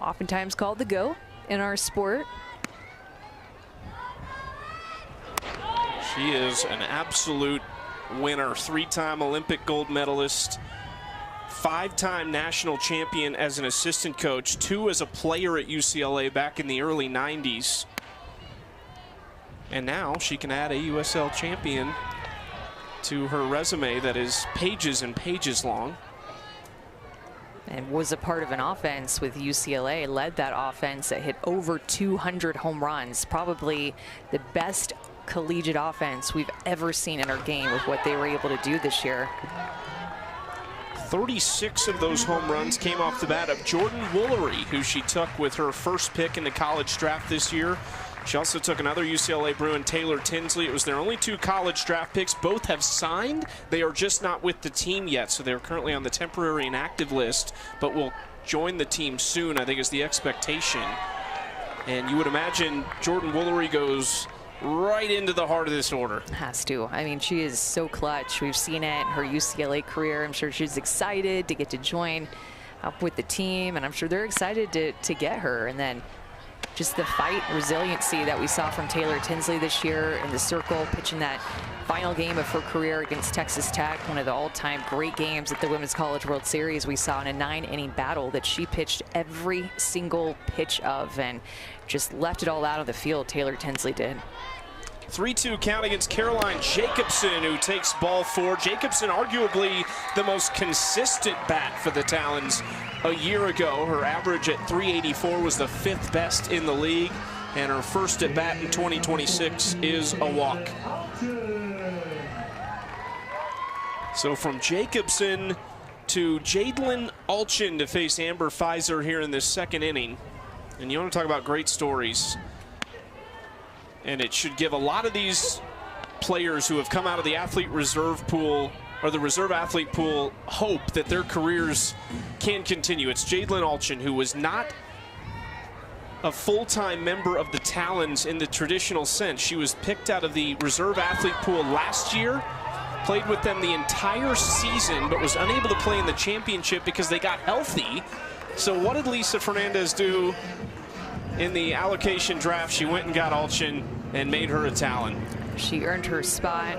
Speaker 3: oftentimes called the GOAT in our sport.
Speaker 2: She is an absolute winner, 3-time Olympic gold medalist, 5-time national champion as an assistant coach, 2 as a player at UCLA back in the early 90s. And now she can add a AUSL champion to her resume that is pages and pages long.
Speaker 3: And was a part of an offense with UCLA, led that offense that hit over 200 home runs, probably the best collegiate offense we've ever seen in our game with what they were able to do this year.
Speaker 2: 36 of those home runs came off the bat of Jordan Woolery, who she took with her first pick in the college draft this year. She also took another UCLA Bruin, Taylor Tinsley. It was their only 2 college draft picks. Both have signed. They are just not with the team yet, so they're currently on the temporary inactive list, but will join the team soon, I think is the expectation. And you would imagine Jordan Woolery goes right into the heart of this order.
Speaker 3: Has to. I mean, she is so clutch. We've seen it in her UCLA career. I'm sure she's excited to get to join up with the team, and I'm sure they're excited to get her. And then just the fight resiliency that we saw from Taylor Tinsley this year in the circle, pitching that final game of her career against Texas Tech, one of the all-time great games at the Women's College World Series. We saw in a 9-inning battle that she pitched every single pitch of and just left it all out of the field. Taylor Tinsley did.
Speaker 2: 3-2 count against Caroline Jacobson, who takes ball 4. Jacobson, arguably the most consistent bat for the Talons a year ago. Her average at 384 was the 5th best in the league, and her first at bat in 2026 is a walk. So from Jacobson to Jadlyn Alchin to face Amber Pfizer here in this second inning. And you want to talk about great stories. And it should give a lot of these players who have come out of the athlete reserve pool or the reserve athlete pool hope that their careers can continue. It's Jadlyn Alchin, who was not a full-time member of the Talons in the traditional sense. She was picked out of the reserve athlete pool last year, played with them the entire season, but was unable to play in the championship because they got healthy. So what did Lisa Fernandez do in the allocation draft? She went and got Alchin and made her a Talon.
Speaker 3: She earned her spot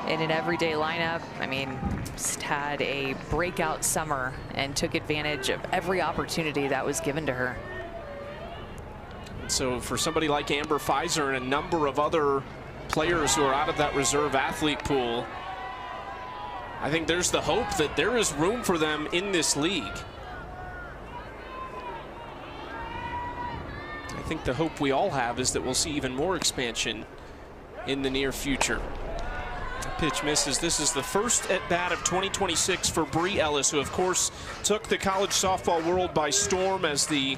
Speaker 3: in an everyday lineup. I mean, just had a breakout summer and took advantage of every opportunity that was given to her.
Speaker 2: So for somebody like Amber Pfizer and a number of other players who are out of that reserve athlete pool, I think there's the hope that there is room for them in this league. I think the hope we all have is that we'll see even more expansion in the near future. The pitch misses. This is the first at bat of 2026 for Bree Ellis, who of course took the college softball world by storm as the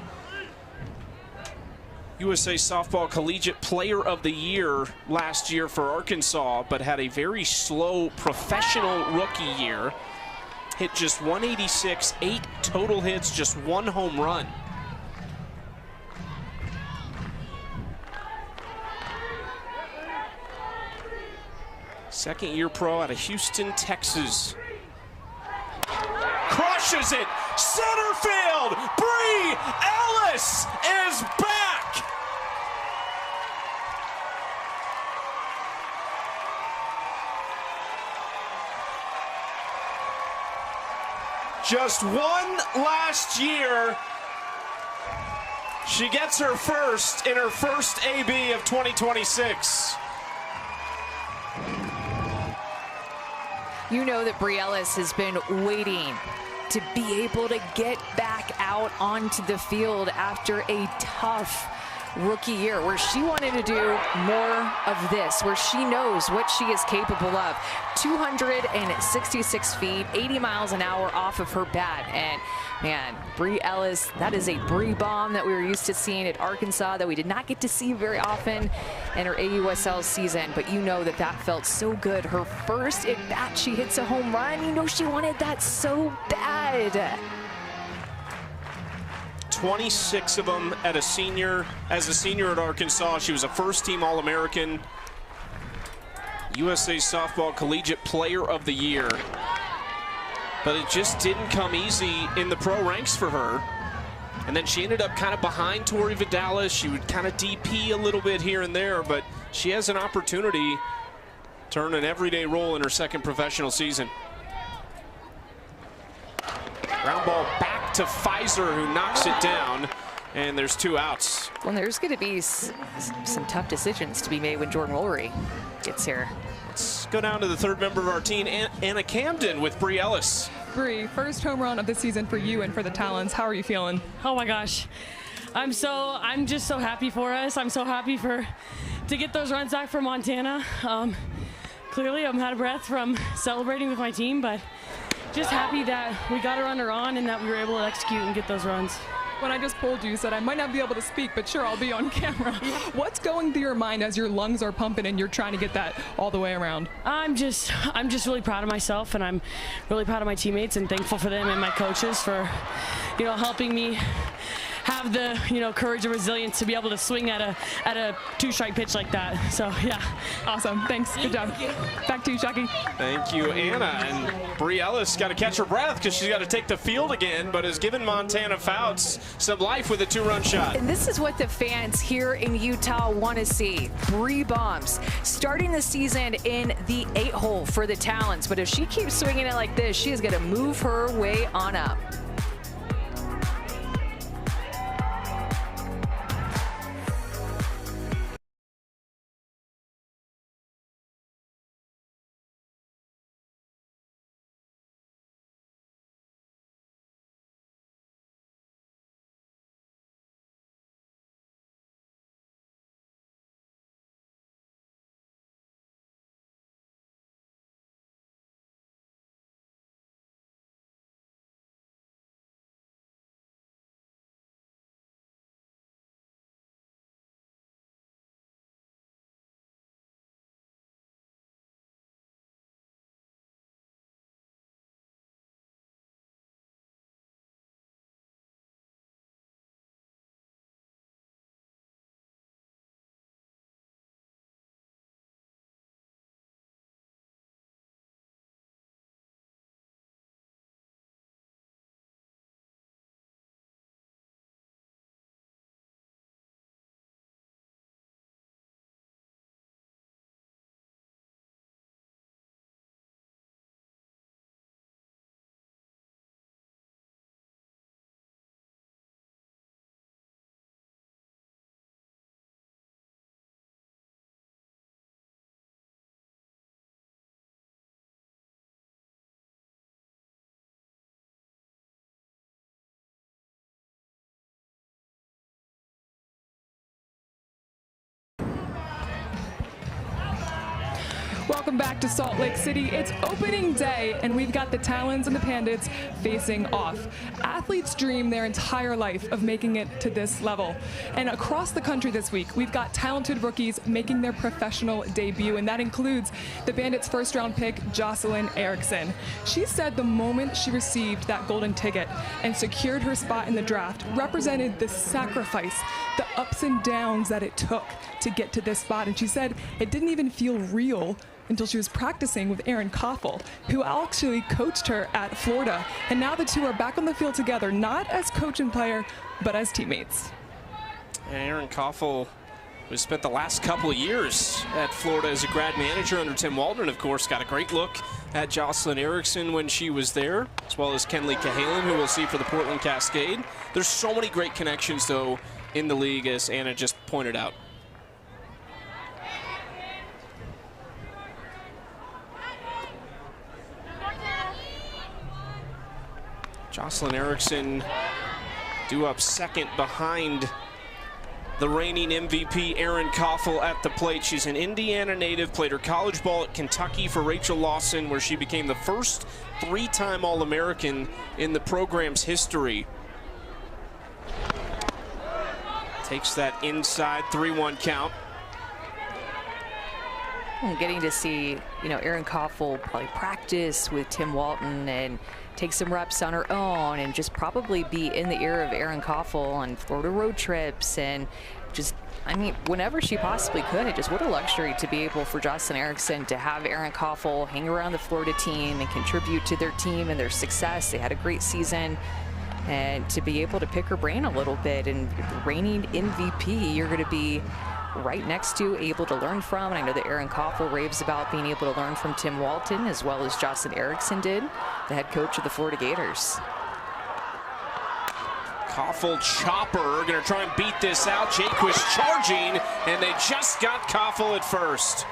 Speaker 2: USA Softball Collegiate Player of the Year last year for Arkansas, but had a very slow professional rookie year. Hit just 186, 8 total hits, just 1 home run. Second-year pro out of Houston, Texas. Crushes it! Center field! Bree Ellis is back! Just one last year, She gets her first in her first AB of 2026.
Speaker 3: You know that Bri Ellis has been waiting to be able to get back out onto the field after a tough rookie year where she wanted to do more of this, where she knows what she is capable of. 266 feet, 80 miles an hour off of her bat. And man, Bri Ellis, that is a Bri bomb that we were used to seeing at Arkansas that we did not get to see very often in her AUSL season. But you know that that felt so good. Her first at bat, she hits a home run. You know she wanted that so bad.
Speaker 2: 26 of them as a senior at Arkansas. She was a first-team All-American, USA Softball Collegiate Player of the Year. But it just didn't come easy in the pro ranks for her. And then she ended up kind of behind Tori Vidalis. She would kind of DP a little bit here and there, but she has an opportunity to earn an everyday role in her second professional season. Ground ball back to Pfizer, who knocks it down, and there's 2 outs.
Speaker 3: Well, there's going to be some tough decisions to be made when Jordan Woolery gets here.
Speaker 2: Let's go down to the third member of our team, Anna Camden with Bri Ellis.
Speaker 4: Bri, first home run of the season for you and for the Talons. How are you feeling?
Speaker 5: Oh my gosh, I'm just so happy for us. I'm so happy to get those runs back for Montana. Clearly, I'm out of breath from celebrating with my team, but just happy that we got a runner on and that we were able to execute and get those runs.
Speaker 4: When I just pulled you, said I might not be able to speak, but sure, I'll be on camera. What's going through your mind as your lungs are pumping and you're trying to get that all the way around? I'm just
Speaker 5: really proud of myself, and I'm really proud of my teammates and thankful for them and my coaches for, helping me have the courage and resilience to be able to swing at a 2-strike pitch like that. So yeah,
Speaker 4: awesome. Thanks. Good job. Back to you, Chucky.
Speaker 2: Thank you, Anna. And Bri Ellis got to catch her breath because she's got to take the field again, but has given Montana Fouts some life with a 2-run shot.
Speaker 3: And this is what the fans here in Utah want to see. Bri bombs starting the season in the 8-hole for the Talons, but if she keeps swinging it like this, she is going to move her way on up.
Speaker 4: Welcome back to Salt Lake City. It's opening day, and we've got the Talons and the Bandits facing off. Athletes dream their entire life of making it to this level. And across the country this week, we've got talented rookies making their professional debut, and that includes the Bandits' first-round pick, Jocelyn Erickson. She said the moment she received that golden ticket and secured her spot in the draft represented the sacrifice, the ups and downs that it took to get to this spot. And she said it didn't even feel real until she was practicing with Erin Koffel, who actually coached her at Florida. And now the two are back on the field together, not as coach and player, but as teammates.
Speaker 2: Erin Koffel, who spent the last couple of years at Florida as a grad manager under Tim Waldron, of course, got a great look at Jocelyn Erickson when she was there, as well as Kenley Cahalan, who we'll see for the Portland Cascade. There's so many great connections, though, in the league, as Anna just pointed out. Jocelyn Erickson due up second behind the reigning MVP Erin Koffel at the plate. She's an Indiana native, played her college ball at Kentucky for Rachel Lawson, where she became the first three-time All-American in the program's history. Takes that inside 3-1 count.
Speaker 3: And getting to see, Erin Koffel probably practice with Tim Walton and take some reps on her own, and just probably be in the ear of Erin Koffel on Florida road trips, and just, whenever she possibly could. Just what a luxury to be able for Jocelyn Erickson to have Erin Koffel hang around the Florida team and contribute to their team and their success. They had a great season, and to be able to pick her brain a little bit. And reigning MVP, you're going to be right next to, able to learn from. And I know that Erin Koffel raves about being able to learn from Tim Walton, as well as Jocelyn Erickson did, the head coach of the Florida Gators.
Speaker 2: Koffel chopper, gonna try and beat this out. Jaquist charging, and they just got Koffel at first.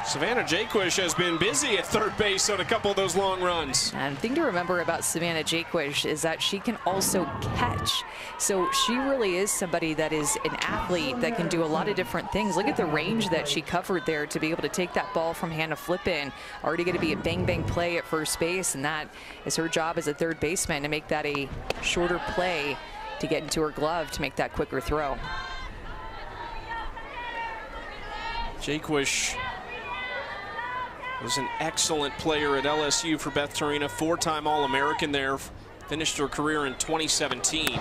Speaker 2: Savannah Jaquist has been busy at third base on a couple of those long runs.
Speaker 3: And the thing to remember about Savannah Jaquist is that she can also catch. So she really is somebody that is an athlete that can do a lot of different things. Look at the range that she covered there to be able to take that ball from Hannah Flippin. Already going to be a bang-bang play at first base, and that is her job as a third baseman, to make that a shorter play to get into her glove to make that quicker throw.
Speaker 2: Jaquist was an excellent player at LSU for Beth Torina, four-time All-American there, finished her career in 2017.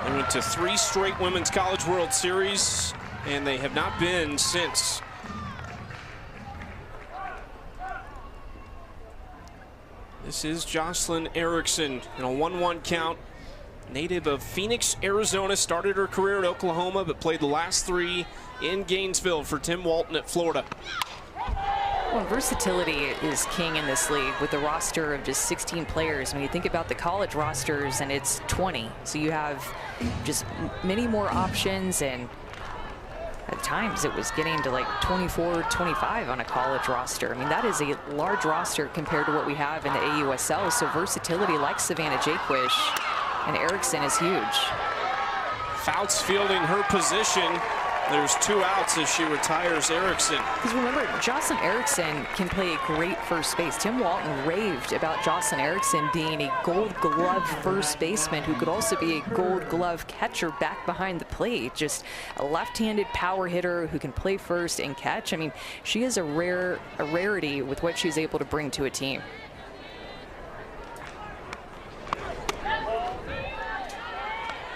Speaker 2: They went to 3 straight Women's College World Series, and they have not been since. This is Jocelyn Erickson in a 1-1 count. Native of Phoenix, Arizona, started her career at Oklahoma, but played the last 3 in Gainesville for Tim Walton at Florida.
Speaker 3: Well, versatility is king in this league with a roster of just 16 players. When you think about the college rosters, and it's 20, so you have just many more options, and at times it was getting to like 24, 25 on a college roster. That is a large roster compared to what we have in the AUSL, so versatility like Savannah Jaquist and Erickson is huge.
Speaker 2: Fouts fielding her position. There's 2 outs as she retires Erickson.
Speaker 3: Because remember, Jocelyn Erickson can play a great first base. Tim Walton raved about Jocelyn Erickson being a Gold Glove first baseman who could also be a Gold Glove catcher back behind the plate. Just a left-handed power hitter who can play first and catch. She is a rarity with what she's able to bring to a team.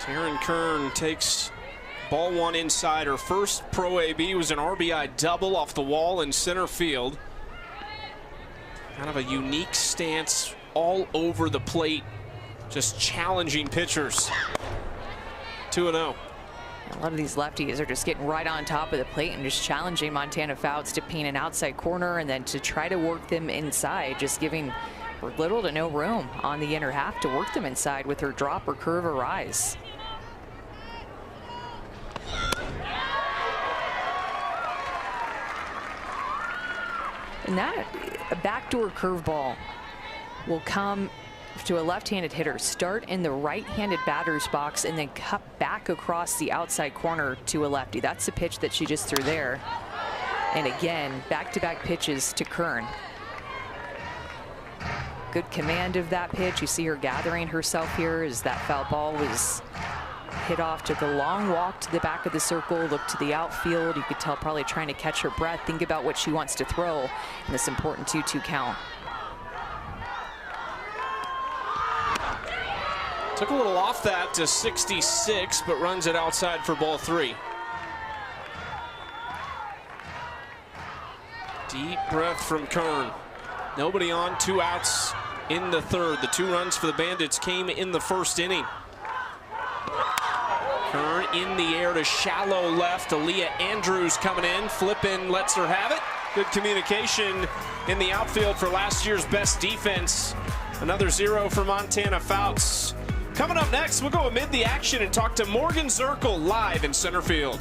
Speaker 2: Taryn Kern takes ball 1 inside. Her first Pro AB was an RBI double off the wall in center field. Kind of a unique stance all over the plate, just challenging pitchers. 2-0.
Speaker 3: A lot of these lefties are just getting right on top of the plate and just challenging Montana Fouts to paint an outside corner and then to try to work them inside, just giving little to no room on the inner half to work them inside with her drop or curve or rise. And that a backdoor curveball will come to a left-handed hitter, start in the right-handed batter's box, and then cut back across the outside corner to a lefty. That's the pitch that she just threw there. And again, back-to-back pitches to Kern. Good command of that pitch. You see her gathering herself here as that foul ball was hit off, took a long walk to the back of the circle, looked to the outfield. You could tell probably trying to catch her breath, think about what she wants to throw in this important 2-2 count.
Speaker 2: Took a little off that to 66, but runs it outside for ball 3. Deep breath from Kern. Nobody on, 2 outs in the third. The 2 runs for the Bandits came in the first inning. Kern in the air to shallow left. Aaliyah Andrews coming in. Flippin lets her have it. Good communication in the outfield for last year's best defense. Another 0 for Montana Fouts. Coming up next, we'll go amid the action and talk to Morgan Zirkle live in center field.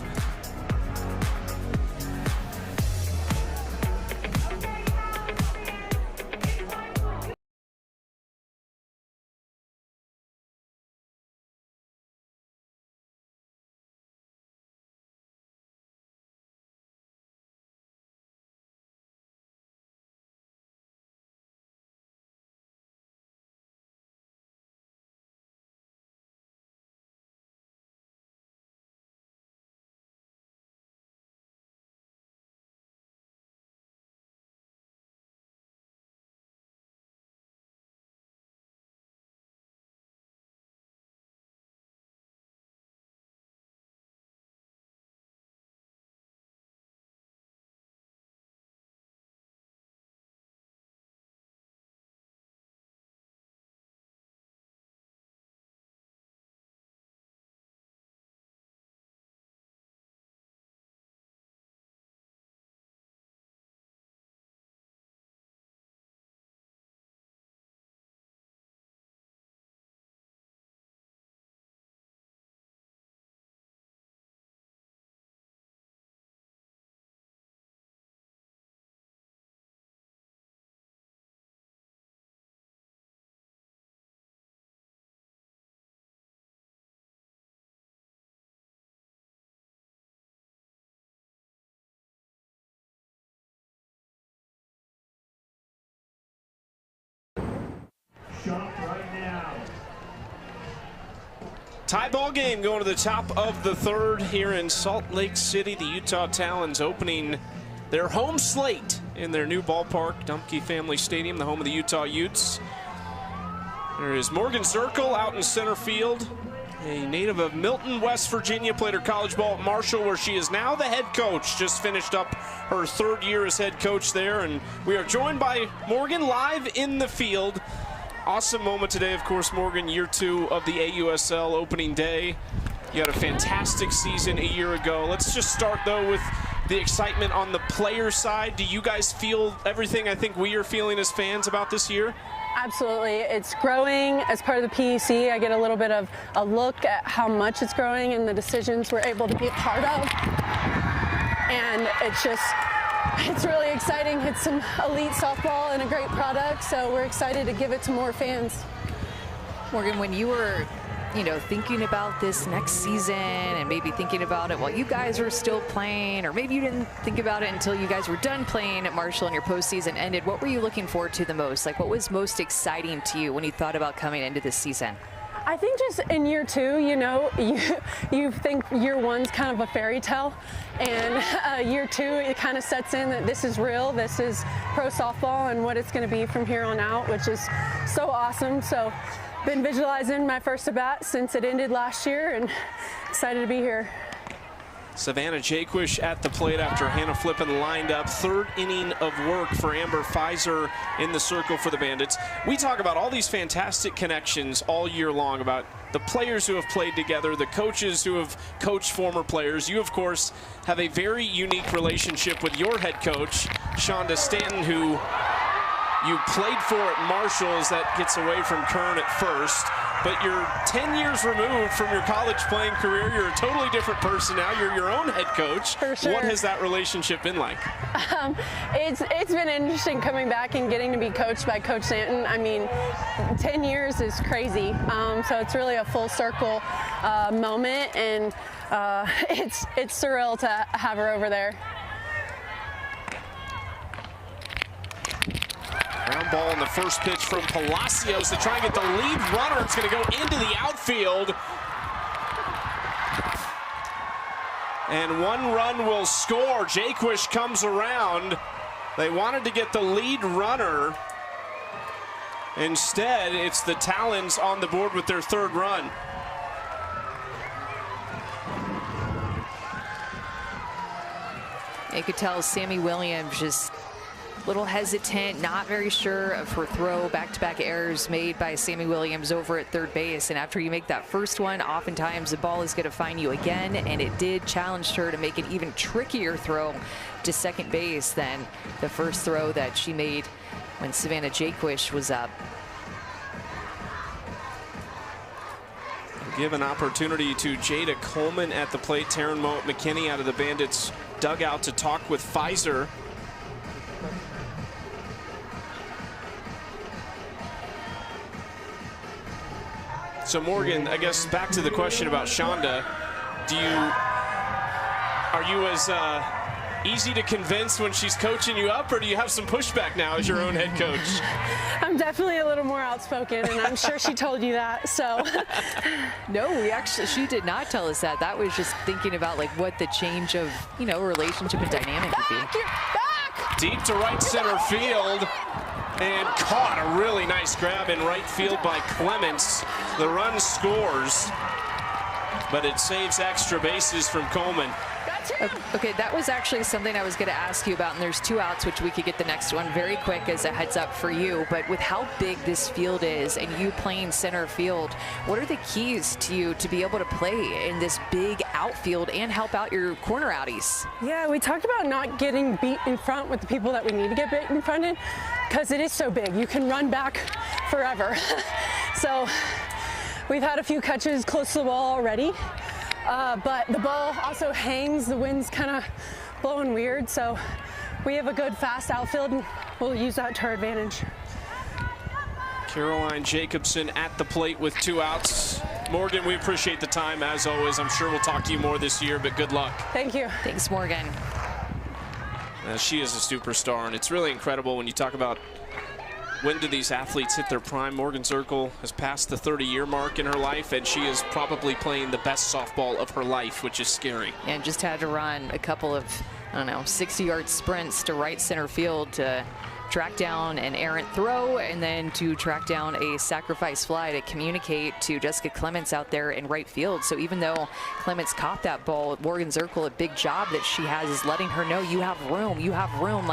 Speaker 2: Tie ball game going to the top of the third here in Salt Lake City. The Utah Talons opening their home slate in their new ballpark, Dumke Family Stadium, the home of the Utah Utes. There is Morgan Zirkle out in center field, a native of Milton, West Virginia, played her college ball at Marshall, where she is now the head coach. Just finished up her third year as head coach there, and we are joined by Morgan live in the field. Awesome moment today, of course, Morgan, year 2 of the AUSL opening day. You had a fantastic season a year ago. Let's just start, though, with the excitement on the player side. Do you guys feel everything I think we are feeling as fans about this year?
Speaker 6: Absolutely. It's growing. As part of the PEC, I get a little bit of a look at how much it's growing and the decisions we're able to be a part of. And it's really exciting. It's some elite softball and a great product, so we're excited to give it to more fans.
Speaker 3: Morgan, when you were, thinking about this next season and maybe thinking about it while you guys were still playing, or maybe you didn't think about it until you guys were done playing at Marshall and your postseason ended, what were you looking forward to the most? Like, what was most exciting to you when you thought about coming into this season?
Speaker 6: I think just in year 2, you think year 1's kind of a fairy tale, and year 2 it kind of sets in that this is real, this is pro softball and what it's going to be from here on out, which is so awesome. So been visualizing my first at bat since it ended last year, and excited to be here.
Speaker 2: Savannah Jaquish at the plate after Hannah Flippen lined up. Third inning of work for Amber Pfizer in the circle for the Bandits. We talk about all these fantastic connections all year long, about the players who have played together, the coaches who have coached former players. You, of course, have a very unique relationship with your head coach, Shonda Stanton, who you played for at Marshall as that gets away from Kern at first. But you're 10 years removed from your college playing career. You're a totally different person now. You're your own head coach.
Speaker 6: For sure.
Speaker 2: What has that relationship been like?
Speaker 6: It's been interesting coming back and getting to be coached by Coach Stanton. I mean, 10 years is crazy. So it's really a full circle moment, and it's surreal to have her over there.
Speaker 2: Ground ball on the first pitch from Palacios to try and get the lead runner. It's going to go into the outfield. And one run will score. Jaquish comes around. They wanted to get the lead runner. Instead, it's the Talons on the board with their third run.
Speaker 3: You could tell Sammy Williams just a little hesitant, not very sure of her throw. Back-to-back errors made by Sammy Williams over at third base. And after you make that first one, oftentimes the ball is going to find you again. And it did challenge her to make an even trickier throw to second base than the first throw that she made when Savannah Jaquish was up.
Speaker 2: Give an opportunity to Jada Coleman at the plate. Taryn McKinney out of the Bandits dugout to talk with Pfizer. So Morgan, I guess back to the question about Shonda. Are you as easy to convince when she's coaching you up, or do you have some pushback now as your own head coach?
Speaker 6: I'm definitely a little more outspoken, and I'm sure she told you that, so.
Speaker 3: No, she did not tell us that. That was just thinking about like what the change of, relationship and dynamic would be.
Speaker 6: Back!
Speaker 2: Deep to right center field, and caught a really nice grab in right field by Clements. The run scores, but it saves extra bases from Coleman.
Speaker 3: Okay, that was actually something I was going to ask you about, and there's 2 outs, which we could get the next one very quick as a heads up for you. But with how big this field is and you playing center field, what are the keys to you to be able to play in this big outfield and help out your corner outies?
Speaker 6: Yeah, we talked about not getting beat in front with the people that we need to get beat in front in, because it is so big. You can run back forever. So we've had a few catches close to the ball already. But the ball also hangs, the wind's kind of blowing weird, so we have a good fast outfield and we'll use that to our advantage.
Speaker 2: Caroline Jacobson at the plate with 2 outs. Morgan, we appreciate the time as always. I'm sure we'll talk to you more this year, but good luck.
Speaker 6: Thank you.
Speaker 3: Thanks, Morgan.
Speaker 2: She is a superstar, and it's really incredible when you talk about when do these athletes hit their prime. Morgan Zirkle has passed the 30-year mark in her life, and she is probably playing the best softball of her life, which is scary.
Speaker 3: And just had to run a couple of, 60-yard sprints to right center field to track down an errant throw, and then to track down a sacrifice fly to communicate to Jessica Clements out there in right field. So even though Clements caught that ball, Morgan Zirkle, a big job that she has is letting her know you have room,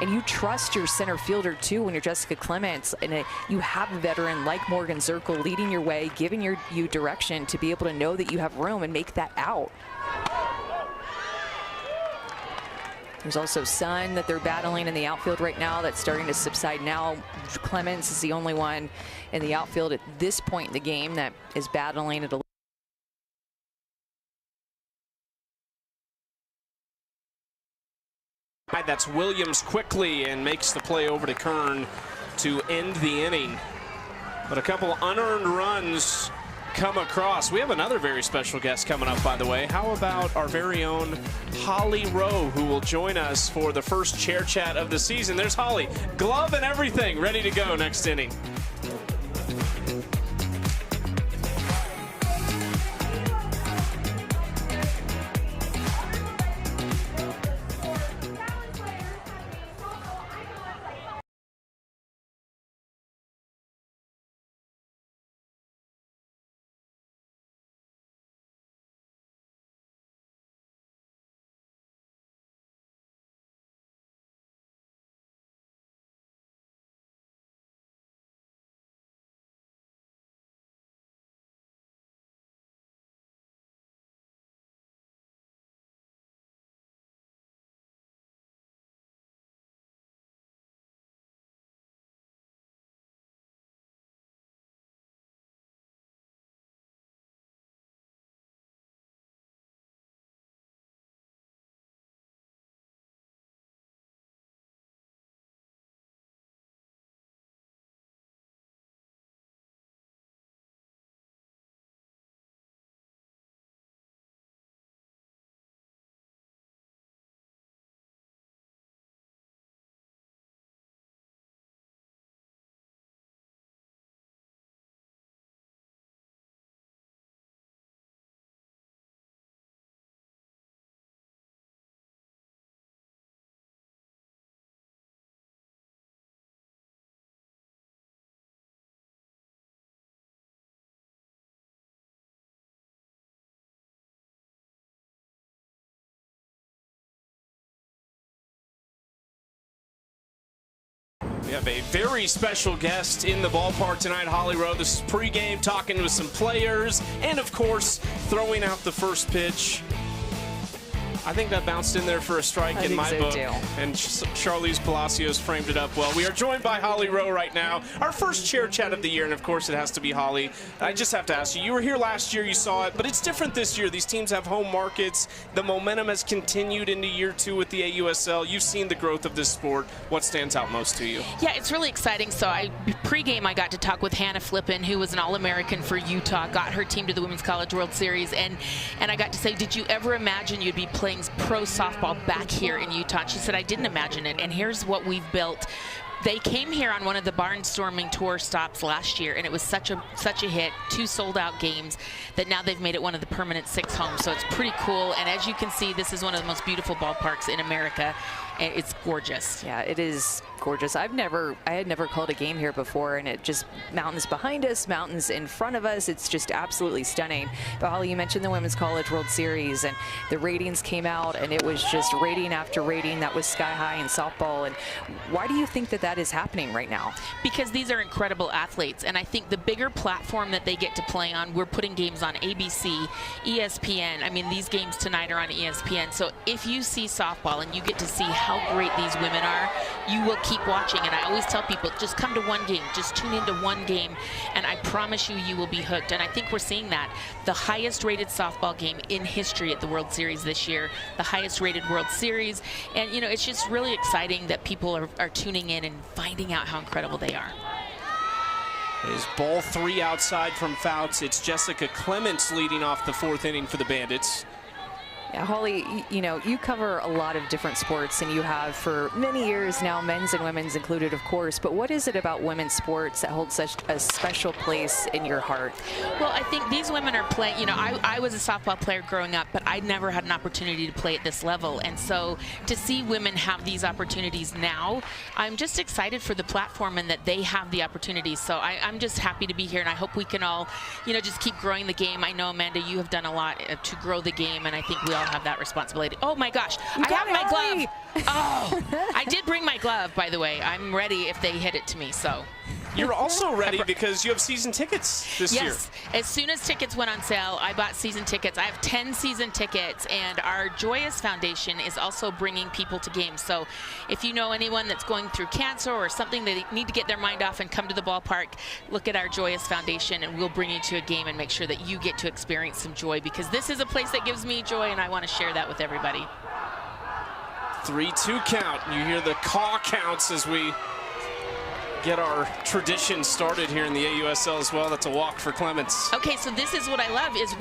Speaker 3: and you trust your center fielder too when you're Jessica Clements, and you have a veteran like Morgan Zirkle leading your way, giving you direction to be able to know that you have room and make that out. There's also sun that they're battling in the outfield right now that's starting to subside now. Clements is the only one in the outfield at this point in the game that is battling it a little.
Speaker 2: That's Williams quickly and makes the play over to Kern to end the inning. But a couple unearned runs come across. We have another very special guest coming up, by the way. How about our very own Holly Rowe, who will join us for the first chair chat of the season. There's Holly, glove and everything, ready to go next inning. We have a very special guest in the ballpark tonight, Holly Rowe. This is pregame, talking with some players, and of course, throwing out the first pitch. I think that bounced in there for a strike in my book.
Speaker 3: Too.
Speaker 2: And Charlize Palacios framed it up well. We are joined by Holly Rowe right now. Our first chair chat of the year, and of course it has to be Holly. I just have to ask you, you were here last year, you saw it, but it's different this year. These teams have home markets. The momentum has continued into year 2 with the AUSL. You've seen the growth of this sport. What stands out most to you?
Speaker 7: Yeah, it's really exciting. So pre-game I got to talk with Hannah Flippin, who was an All-American for Utah, got her team to the Women's College World Series, and I got to say, did you ever imagine you'd be playing pro softball back here in Utah? And she said, I didn't imagine it, and here's what we've built. They came here on one of the barnstorming tour stops last year, and it was such a hit, 2 sold-out games, that now they've made it one of the permanent 6 homes. So it's pretty cool, and as you can see, this is one of the most beautiful ballparks in America, and it's gorgeous.
Speaker 3: Yeah, it is gorgeous. I had never called a game here before, and it just mountains behind us, mountains in front of us. It's just absolutely stunning. But Holly, you mentioned the Women's College World Series, and the ratings came out, and it was just rating after rating that was sky high in softball. And why do you think that that is happening right now?
Speaker 7: Because these are incredible athletes, and I think the bigger platform that they get to play on, we're putting games on ABC, ESPN. I mean, these games tonight are on ESPN. So if you see softball and you get to see how great these women are, you will keep watching. And I always tell people, just come to one game, just tune into one game, and I promise you, you will be hooked. And I think we're seeing that. The highest rated softball game in history at the World Series this year, the highest rated World Series. And you know, it's just really exciting that people are tuning in and finding out how incredible they are.
Speaker 2: Is ball 3 outside from Fouts. It's Jessica Clements leading off the 4th inning for the Bandits.
Speaker 3: Yeah, Holly, you know, you cover a lot of different sports, and you have for many years now, men's and women's included, of course. But what is it about women's sports that holds such a special place in your heart?
Speaker 7: Well, I think these women are playing, you know, I was a softball player growing up, but I'd never had an opportunity to play at this level. And so to see women have these opportunities now, I'm just excited for the platform and that they have the opportunities. So I'm just happy to be here, and I hope we can all, you know, just keep growing the game. I know, Amanda, you have done a lot to grow the game, and I think we all have that responsibility. Oh my gosh, I have my glove. Oh, I did bring my glove, by the way. I'm ready if they hit it to me, so.
Speaker 2: You're also ready because you have season tickets this year.
Speaker 7: Yes, as soon as tickets went on sale, I bought season tickets. I have 10 season tickets, and our Joyous Foundation is also bringing people to games. So if you know anyone that's going through cancer or something, they need to get their mind off and come to the ballpark, look at our Joyous Foundation, and we'll bring you to a game and make sure that you get to experience some joy, because this is a place that gives me joy, and I want to share that with everybody.
Speaker 2: 3-2 count. You hear the caw counts as we get our tradition started here in the AUSL as well. That's a walk for Clements.
Speaker 7: Okay, so this is what I love is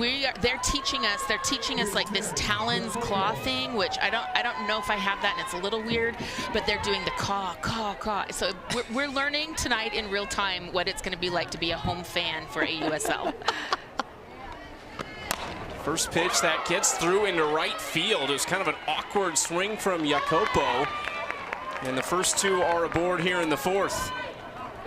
Speaker 7: they're teaching us like this Talons claw thing, which I don't know if I have that, and it's a little weird, but they're doing the caw, caw, caw. So we're learning tonight in real time what it's going to be like to be a home fan for AUSL.
Speaker 2: First pitch that gets through into right field. It was kind of an awkward swing from Jacopo. And the first 2 are aboard here in the 4th.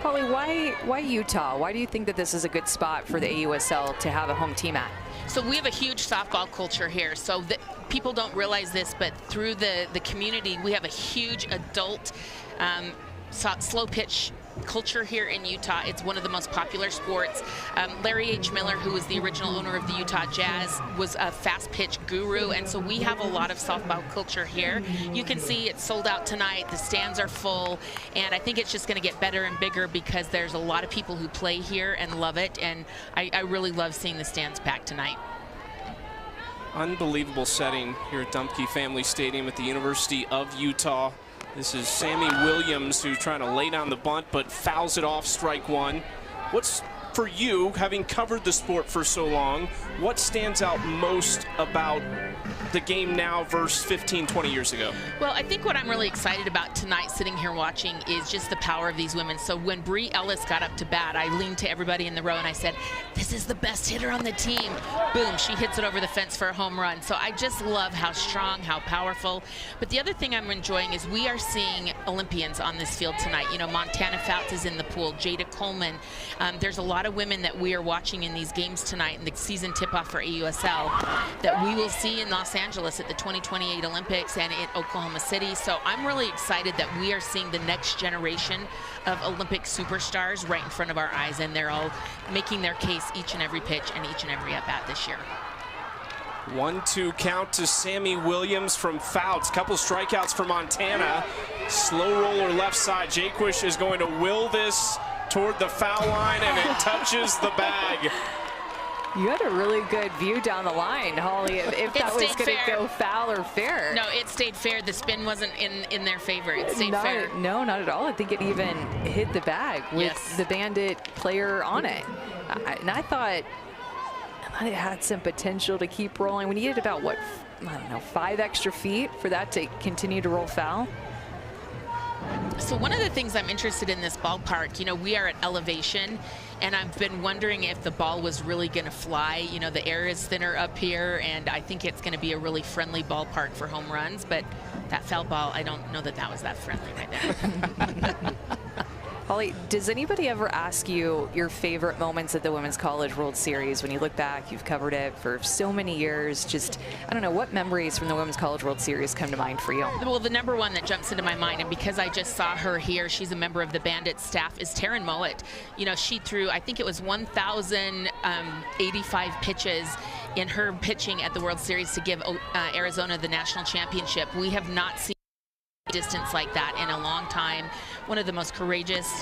Speaker 3: Holly, why Utah? Why do you think that this is a good spot for the AUSL to have a home team at?
Speaker 7: So we have a huge softball culture here. So people don't realize this, but through the community, we have a huge adult slow pitch culture here in Utah. It's one of the most popular sports. Larry H. Miller, who was the original owner of the Utah Jazz, was a fast pitch guru, and so we have a lot of softball culture here. You can see it's sold out tonight. The stands are full, and I think it's just going to get better and bigger because there's a lot of people who play here and love it, and I really love seeing the stands packed tonight.
Speaker 2: Unbelievable setting here at Dumpke Family Stadium at the University of Utah. This is Sammy Williams, who's trying to lay down the bunt, but fouls it off, strike 1. What's, for you, having covered the sport for so long, what stands out most about the game now versus 15, 20 years ago?
Speaker 7: Well, I think what I'm really excited about tonight sitting here watching is just the power of these women. So when Bree Ellis got up to bat, I leaned to everybody in the row and I said, this is the best hitter on the team. Boom, she hits it over the fence for a home run. So I just love how strong, how powerful. But the other thing I'm enjoying is we are seeing Olympians on this field tonight. You know, Montana Fouts is in the pool, Jada Coleman. There's a lot of women that we are watching in these games tonight in the season tip-off for AUSL that we will see in Los Angeles at the 2028 Olympics and in Oklahoma City. So I'm really excited that we are seeing the next generation of Olympic superstars right in front of our eyes, and they're all making their case each and every pitch and each and every at-bat this year.
Speaker 2: 1-2 count to Sammy Williams from Fouts. Couple strikeouts for Montana. Slow roller left side. Jaquish is going to will this toward the foul line, and it touches the bag.
Speaker 3: You had a really good view down the line, Holly, if that was going to go foul or fair.
Speaker 7: No, it stayed fair. The spin wasn't in their favor. It stayed fair.
Speaker 3: No, not at all. I think it even hit the bag with the Bandit player on it. I thought it had some potential to keep rolling. We needed about, what, I don't know, 5 extra feet for that to continue to roll foul.
Speaker 7: So one of the things I'm interested in this ballpark, you know, we are at elevation, and I've been wondering if the ball was really going to fly. You know, the air is thinner up here, and I think it's going to be a really friendly ballpark for home runs, but that foul ball, I don't know that that was that friendly right there.
Speaker 3: Holly, does anybody ever ask you your favorite moments at the Women's College World Series? When you look back, you've covered it for so many years. Just, I don't know, what memories from the Women's College World Series come to mind for you?
Speaker 7: Well, the number one that jumps into my mind, and because I just saw her here, she's a member of the Bandits staff, is Taryn Mowat. You know, she threw, I think it was 1,085 pitches in her pitching at the World Series to give Arizona the national championship. We have not seen distance like that in a long time. One of the most courageous,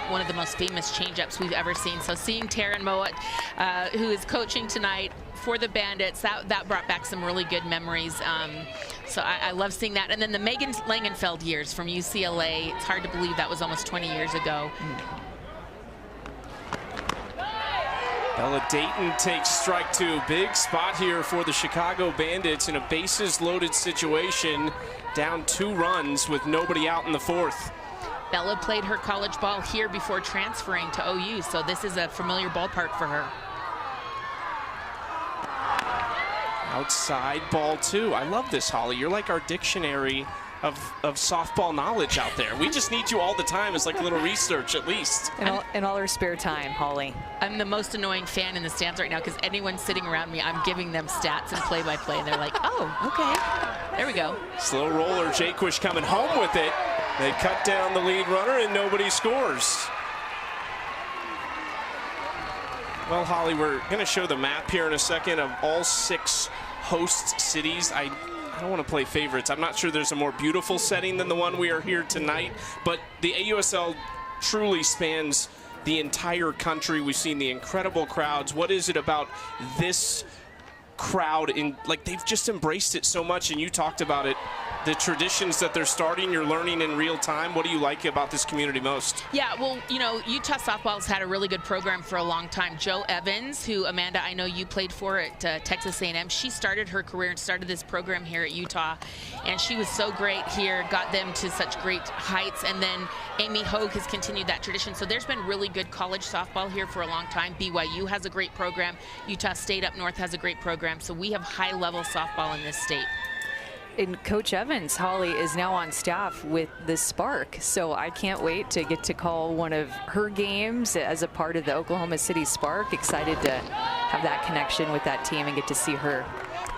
Speaker 7: one of the most famous changeups we've ever seen. So seeing Taryn Mowat, who is coaching tonight for the Bandits, that brought back some really good memories. So I love seeing that. And then the Megan Langenfeld years from UCLA. It's hard to believe that was almost 20 years ago.
Speaker 2: Bella Dayton takes strike 2. Big spot here for the Chicago Bandits in a bases-loaded situation, down 2 runs with nobody out in the 4th.
Speaker 7: Bella played her college ball here before transferring to OU, so this is a familiar ballpark for her.
Speaker 2: Outside ball 2. I love this, Holly. You're like our dictionary of softball knowledge out there. We just need you all the time as like a little research at least.
Speaker 3: In all our spare time, Holly.
Speaker 7: I'm the most annoying fan in the stands right now because anyone sitting around me, I'm giving them stats and play-by-play, and they're like, oh, okay. There we go.
Speaker 2: Slow roller, Jaquish coming home with it. They cut down the lead runner and nobody scores. Well, Holly, we're going to show the map here in a second of all 6 host cities. I don't want to play favorites. I'm not sure there's a more beautiful setting than the one we are here tonight, but the AUSL truly spans the entire country. We've seen the incredible crowds. What is it about this crowd? Like, they've just embraced it so much, and you talked about it. The traditions that they're starting, you're learning in real time. What do you like about this community most?
Speaker 7: Yeah, well, you know, Utah softball's had a really good program for a long time. Jo Evans, who, Amanda, I know you played for at Texas A&M, she started her career and started this program here at Utah, and she was so great here, got them to such great heights, and then Amy Hogue has continued that tradition. So there's been really good college softball here for a long time. BYU has a great program. Utah State up north has a great program. So we have high-level softball in this state.
Speaker 3: And Coach Evans, Holly, is now on staff with the Spark, so I can't wait to get to call one of her games as a part of the Oklahoma City Spark. Excited to have that connection with that team and get to see her.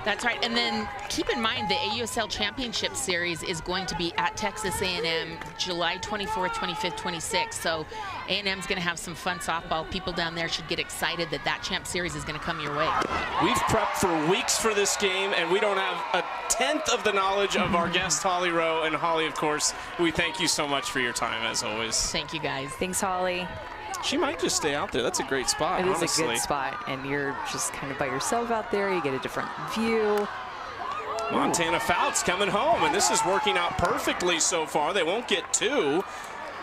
Speaker 7: That's right. And then keep in mind the AUSL Championship Series is going to be at Texas A&M July 24th, 25th, 26th. So A&M's going to have some fun softball. People down there should get excited that that Champ Series is going to come your way.
Speaker 2: We've prepped for weeks for this game, and we don't have a 10th of the knowledge of our guest, Holly Rowe. And Holly, of course, we thank you so much for your time, as always.
Speaker 7: Thank you, guys.
Speaker 3: Thanks, Holly.
Speaker 2: She might just stay out there. That's a great spot, honestly.
Speaker 3: It is a good spot, and you're just kind of by yourself out there. You get a different view.
Speaker 2: Montana Fouts coming home, and this is working out perfectly so far. They won't get 2,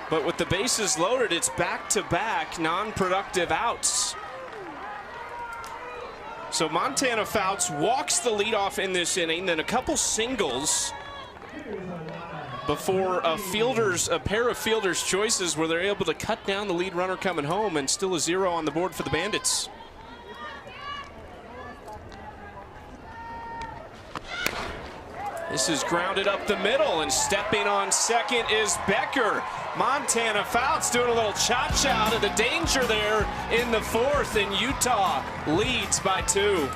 Speaker 2: but with the bases loaded, it's back-to-back non-productive outs. So Montana Fouts walks the leadoff in this inning, then a couple singles before a pair of fielders' choices where they're able to cut down the lead runner coming home, and still a 0 on the board for the Bandits. This is grounded up the middle, and stepping on second is Becker. Montana Fouts doing a little cha-cha to the danger there in the 4th, and Utah leads by 2.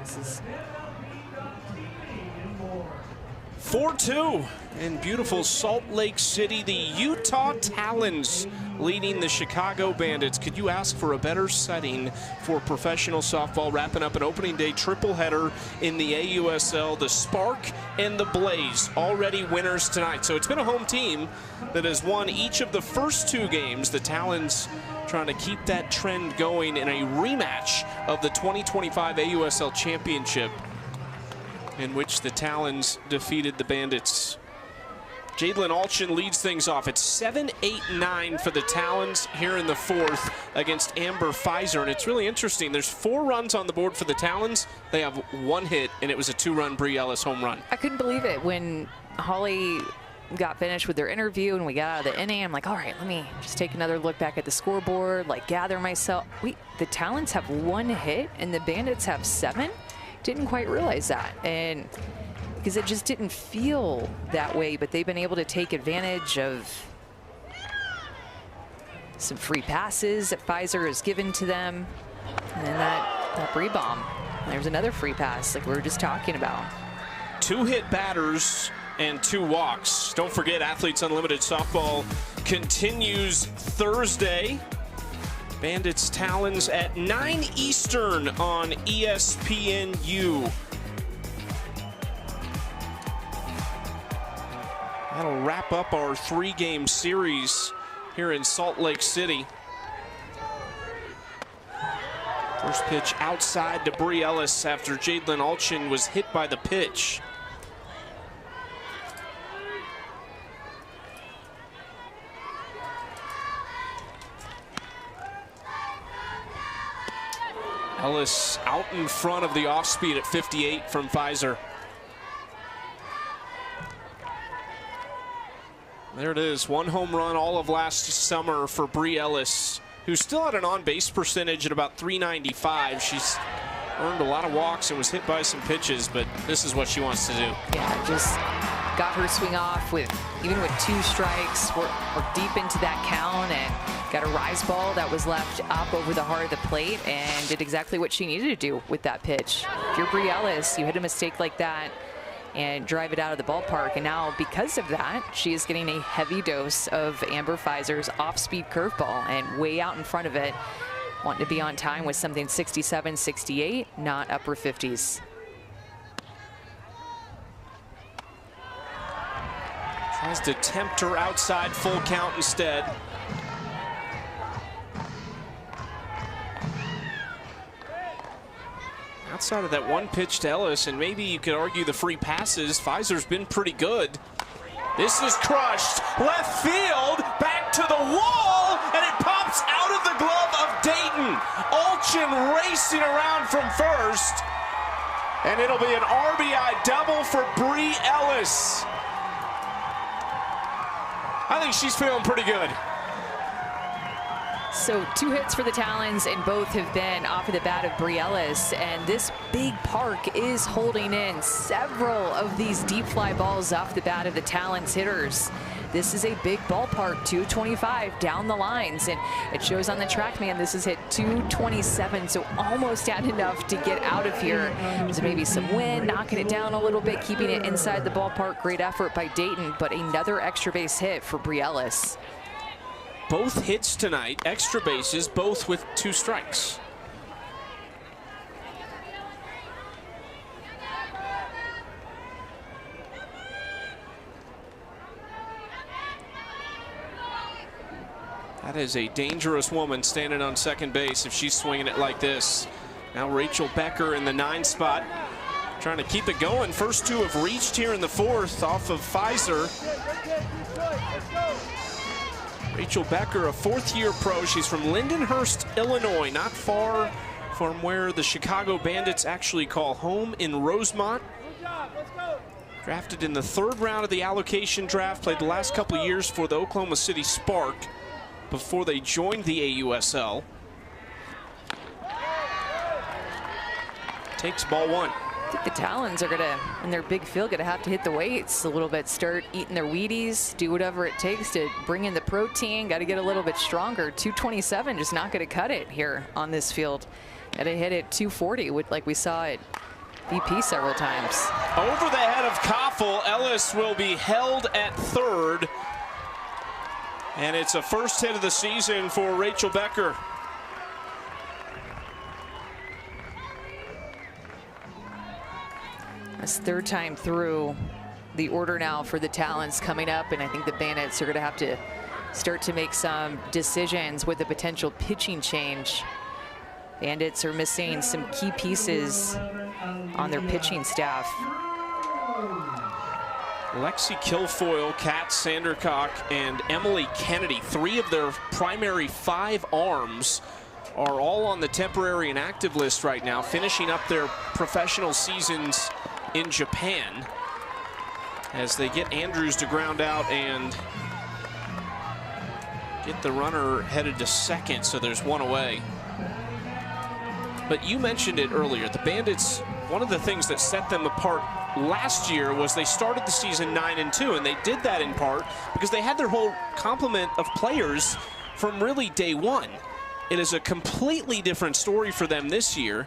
Speaker 3: This is
Speaker 2: 4-2 in beautiful Salt Lake City. The Utah Talons leading the Chicago Bandits. Could you ask for a better setting for professional softball, wrapping up an opening day triple header in the AUSL? The Spark and the Blaze already winners tonight. So it's been a home team that has won each of the first 2 games. The Talons trying to keep that trend going in a rematch of the 2025 AUSL Championship, in which the Talons defeated the Bandits. Jadlyn Alchin leads things off. It's 7-8-9 for the Talons here in the 4th against Amber Pfizer. And it's really interesting. There's 4 runs on the board for the Talons. They have 1 hit, and it was a 2-run Brie Ellis home run.
Speaker 3: I couldn't believe it when Holly got finished with their interview and we got out of the inning. I'm like, all right, let me just take another look back at the scoreboard, like gather myself. The Talons have 1 hit and the Bandits have 7. Didn't quite realize that, and because it just didn't feel that way, but they've been able to take advantage of some free passes that Pfizer has given to them, and then that Brie bomb. There's another free pass like we were just talking about.
Speaker 2: 2 hit batters and 2 walks. Don't forget, Athletes Unlimited Softball continues Thursday. Bandits Talons at 9 Eastern on ESPNU. That'll wrap up our 3-game series here in Salt Lake City. First pitch outside to Brie Ellis after Jadlyn Alchin was hit by the pitch. Ellis out in front of the off speed at 58 from Pfizer. There it is, 1 home run all of last summer for Brie Ellis, who still had an on-base percentage at about .395. She's earned a lot of walks and was hit by some pitches, but this is what she wants to do.
Speaker 3: Yeah, just got her swing off with, even with 2 strikes. We're deep into that count and got a rise ball that was left up over the heart of the plate and did exactly what she needed to do with that pitch. If you're Brie Ellis, you hit a mistake like that and drive it out of the ballpark. And now, because of that, she is getting a heavy dose of Amber Pfizer's off-speed curveball and way out in front of it, wanting to be on time with something 67, 68, not upper 50s.
Speaker 2: Tries to tempt her outside, full count instead. Outside of that 1 pitch to Ellis, and maybe you could argue the free passes, Pfizer's been pretty good. This is crushed, left field, back to the wall, and it pops out of the glove of Dayton. Alchin racing around from first, and it'll be an RBI double for Brie Ellis. I think she's feeling pretty good.
Speaker 3: So 2 hits for the Talons, and both have been off of the bat of Brie Ellis. And this big park is holding in several of these deep fly balls off the bat of the Talons hitters. This is a big ballpark, 225 down the lines, and it shows on the TrackMan this is hit 227, so almost had enough to get out of here. There's maybe some wind, knocking it down a little bit, keeping it inside the ballpark. Great effort by Dayton, but another extra base hit for Brie Ellis.
Speaker 2: Both hits tonight, extra bases, both with 2 strikes. That is a dangerous woman standing on second base if she's swinging it like this. Now Rachel Becker in the 9 spot, trying to keep it going. First 2 have reached here in the 4th off of Pfizer. Rachel Becker, a 4th-year pro. She's from Lindenhurst, Illinois, not far from where the Chicago Bandits actually call home in Rosemont. Drafted in the 3rd round of the allocation draft, played the last couple of years for the Oklahoma City Spark before they joined the AUSL. Takes ball 1.
Speaker 3: I think the Talons are gonna, in their big field, gonna have to hit the weights a little bit, start eating their Wheaties, do whatever it takes to bring in the protein. Got to get a little bit stronger. 227 just not gonna cut it here on this field. Got to hit it 240, like we saw at VP several times.
Speaker 2: Over the head of Koffel. Ellis will be held at third. And it's a first hit of the season for Rachel Becker.
Speaker 3: It's third time through the order now for the Talons coming up, and I think the Bandits are going to have to start to make some decisions with a potential pitching change. Bandits are missing some key pieces on their pitching staff.
Speaker 2: Lexi Kilfoyle, Kat Sandercock, and Emily Kennedy, 3 of their primary 5 arms, are all on the temporary and active list right now, finishing up their professional seasons in Japan as they get Andrews to ground out and get the runner headed to second, so there's 1 away. But you mentioned it earlier, the Bandits, one of the things that set them apart last year was they started the season 9-2, and they did that in part because they had their whole complement of players from really day one. It is a completely different story for them this year.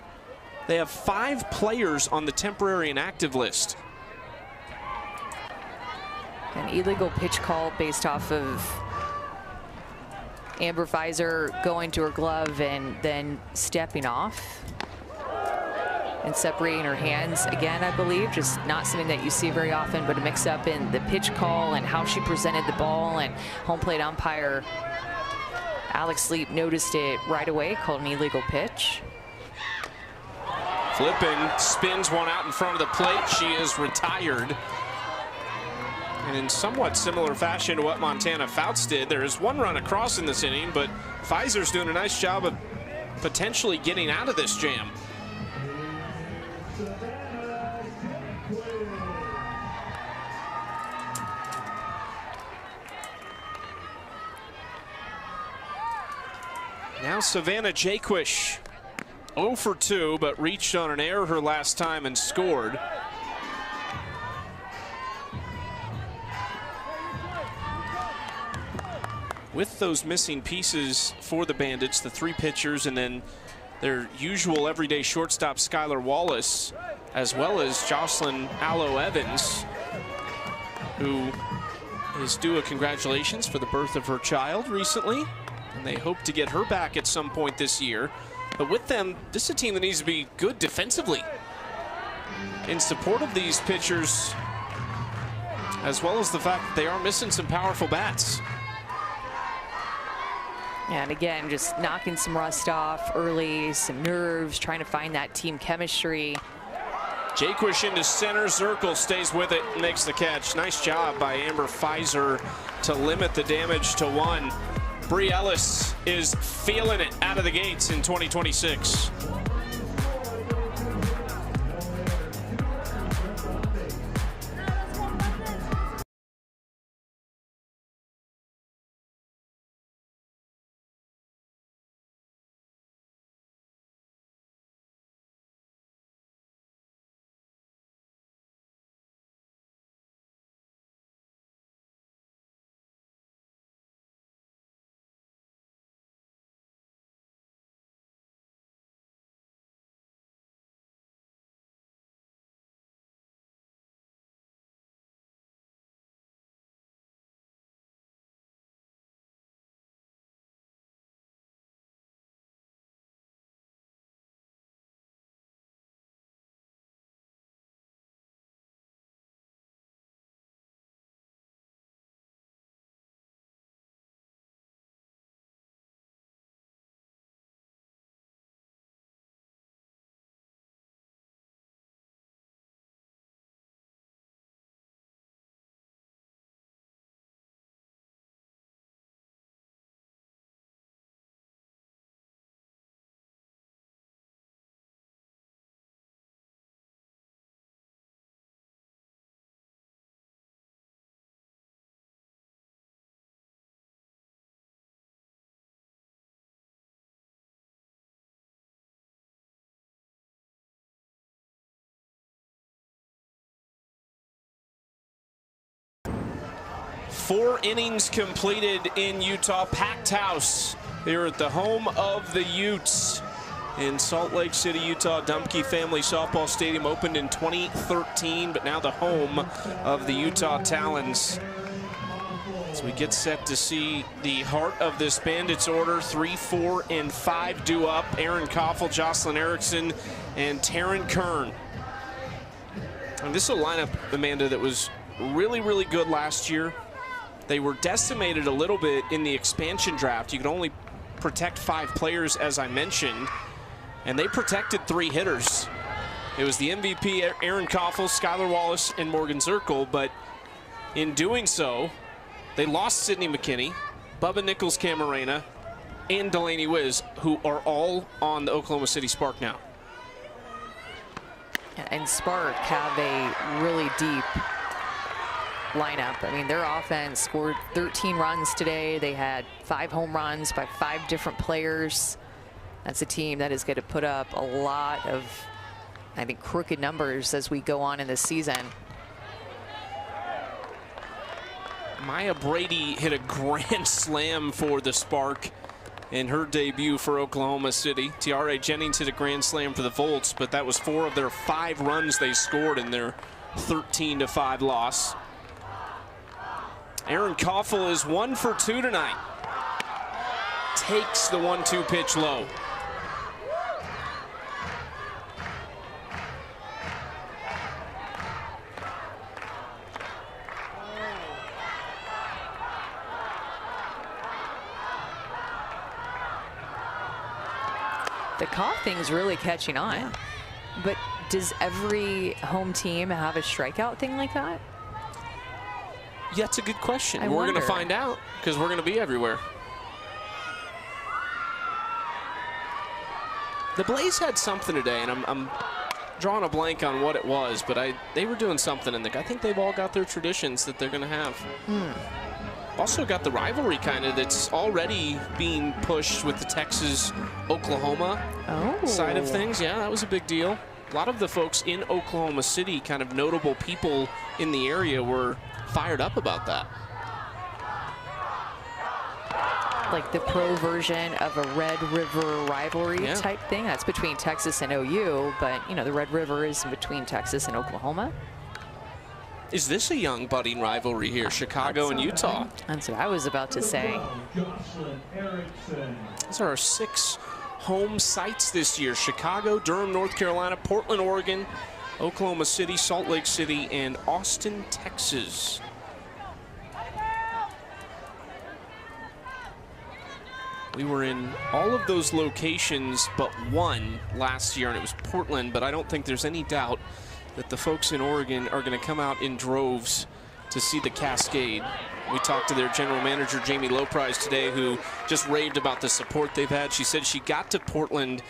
Speaker 2: They have 5 players on the temporary and active list.
Speaker 3: An illegal pitch call based off of Amber Pfizer going to her glove and then stepping off and separating her hands again, I believe. Just not something that you see very often, but a mix-up in the pitch call and how she presented the ball, and home plate umpire Alex Sleep noticed it right away, called an illegal pitch.
Speaker 2: Flipping, spins one out in front of the plate. She is retired. And in somewhat similar fashion to what Montana Fouts did, there is 1 run across in this inning, but Pfizer's doing a nice job of potentially getting out of this jam. Now Savannah Jaquish, 0 for 2, but reached on an error her last time and scored. With those missing pieces for the Bandits, the 3 pitchers, and then their usual everyday shortstop Skylar Wallace, as well as Jocelyn Allo Evans, who is due a congratulations for the birth of her child recently, and they hope to get her back at some point this year. But with them, this is a team that needs to be good defensively. In support of these pitchers, as well as the fact that they are missing some powerful bats.
Speaker 3: And again, just knocking some rust off early, some nerves, trying to find that team chemistry.
Speaker 2: Jaquish into center, Zirkle stays with it, makes the catch. Nice job by Amber Pfizer to limit the damage to 1. Bree Ellis is feeling it out of the gates in 2026. Four innings completed in Utah. Packed house here at the home of the Utes. in Salt Lake City, Utah. Dumpke Family Softball Stadium opened in 2013, but now the home of the Utah Talons. As we get set to see the heart of this Bandits order, 3, 4, and 5 due up. Aaron Koffel, Jocelyn Erickson, and Taryn Kern. And this is a lineup, Amanda, that was really, really good last year. They were decimated a little bit in the expansion draft. You could only protect 5 players, as I mentioned, and they protected 3 hitters. It was the MVP, Aaron Koffel, Skylar Wallace, and Morgan Zirkle, but in doing so, they lost Sydney McKinney, Bubba Nichols Camarena, and Delaney Wiz, who are all on the Oklahoma City Spark now.
Speaker 3: And Spark have a really deep lineup. I mean, their offense scored 13 runs today. They had 5 home runs by 5 different players. That's a team that is going to put up a lot of, I think, crooked numbers as we go on in this season.
Speaker 2: Maya Brady hit a grand slam for the Spark in her debut for Oklahoma City. Tiare Jennings hit a grand slam for the Volts, but that was 4 of their 5 runs they scored in their 13-5 loss. Aaron Koffel is 1 for 2 tonight. Takes the 1-2 pitch low.
Speaker 3: The cough thing's really catching on. Yeah. But does every home team have a strikeout thing like that?
Speaker 2: Yeah, that's a good question. We're going to find out because we're going to be everywhere. The Blaze had something today, and I'm drawing a blank on what it was, but they were doing something, and I think they've all got their traditions that they're going to have. Also got the rivalry kind of that's already being pushed with the Texas-Oklahoma side of things. Yeah, that was a big deal. A lot of the folks in Oklahoma City, kind of notable people in the area, were fired up about that.
Speaker 3: Like the pro version of a Red River rivalry type thing. That's between Texas and OU, but, you know, the Red River is in between Texas and Oklahoma.
Speaker 2: Is this a young budding rivalry here, Chicago and Utah?
Speaker 3: That's what I was about to say.
Speaker 2: These are our 6 home sites this year: Chicago, Durham, North Carolina, Portland, Oregon, Oklahoma City, Salt Lake City, and Austin, Texas. We were in all of those locations but one last year, and it was Portland, but I don't think there's any doubt that the folks in Oregon are going to come out in droves to see the Cascade. We talked to their general manager, Jamie Loprise, today, who just raved about the support they've had. She said she got to Portland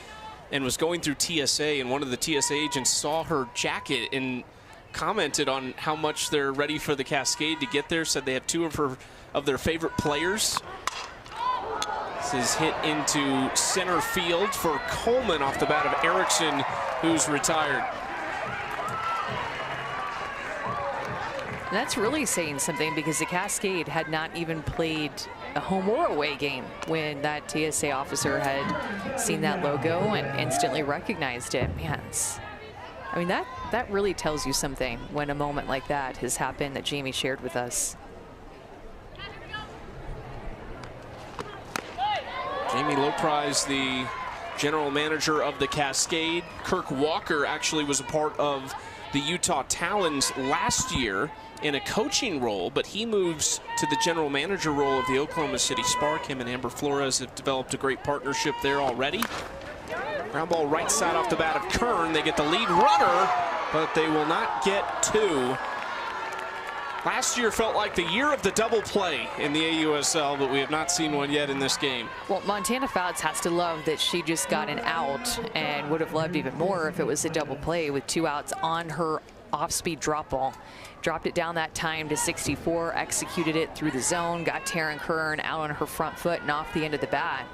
Speaker 2: and was going through TSA, and one of the TSA agents saw her jacket and commented on how much they're ready for the Cascade to get there. Said they have 2 of their favorite players. This is hit into center field for Coleman off the bat of Erickson, who's retired.
Speaker 3: That's really saying something, because the Cascade had not even played a home or away game when that TSA officer had seen that logo and instantly recognized it. Man, I mean, that really tells you something when a moment like that has happened that Jamie shared with us.
Speaker 2: Jamie Loprise, the general manager of the Cascade. Kirk Walker actually was a part of the Utah Talons last year in a coaching role, but he moves to the general manager role of the Oklahoma City Spark. Him and Amber Flores have developed a great partnership there already. Ground ball right side off the bat of Kern. They get the lead runner, but they will not get 2. Last year felt like the year of the double play in the AUSL, but we have not seen one yet in this game.
Speaker 3: Well, Montana Fouts has to love that she just got an out, and would have loved even more if it was a double play with 2 outs on her off-speed drop ball. Dropped it down that time to 64, executed it through the zone, got Taryn Kern out on her front foot and off the end of the bat.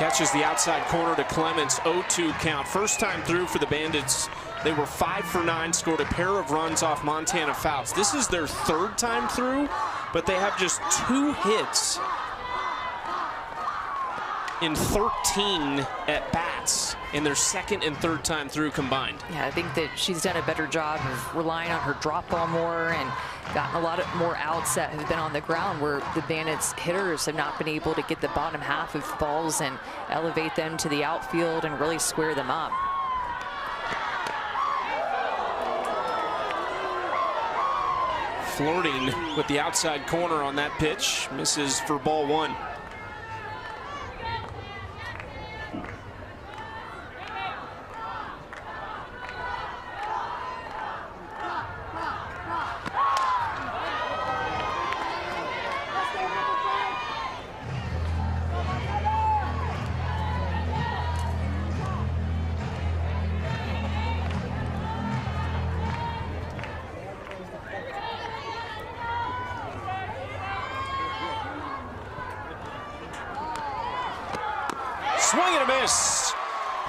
Speaker 2: catches the outside corner to Clements, 0-2 count. First time through for the Bandits. They were 5 for 9, scored a pair of runs off Montana Fouts. This is their third time through, but they have just 2 hits in 13 at-bats in their second and third time through combined.
Speaker 3: Yeah, I think that she's done a better job of relying on her drop ball more and gotten a lot of more outs that have been on the ground, where the Bandits hitters have not been able to get the bottom half of balls and elevate them to the outfield and really square them up.
Speaker 2: Flirting with the outside corner on that pitch, misses for ball 1. Swing and a miss.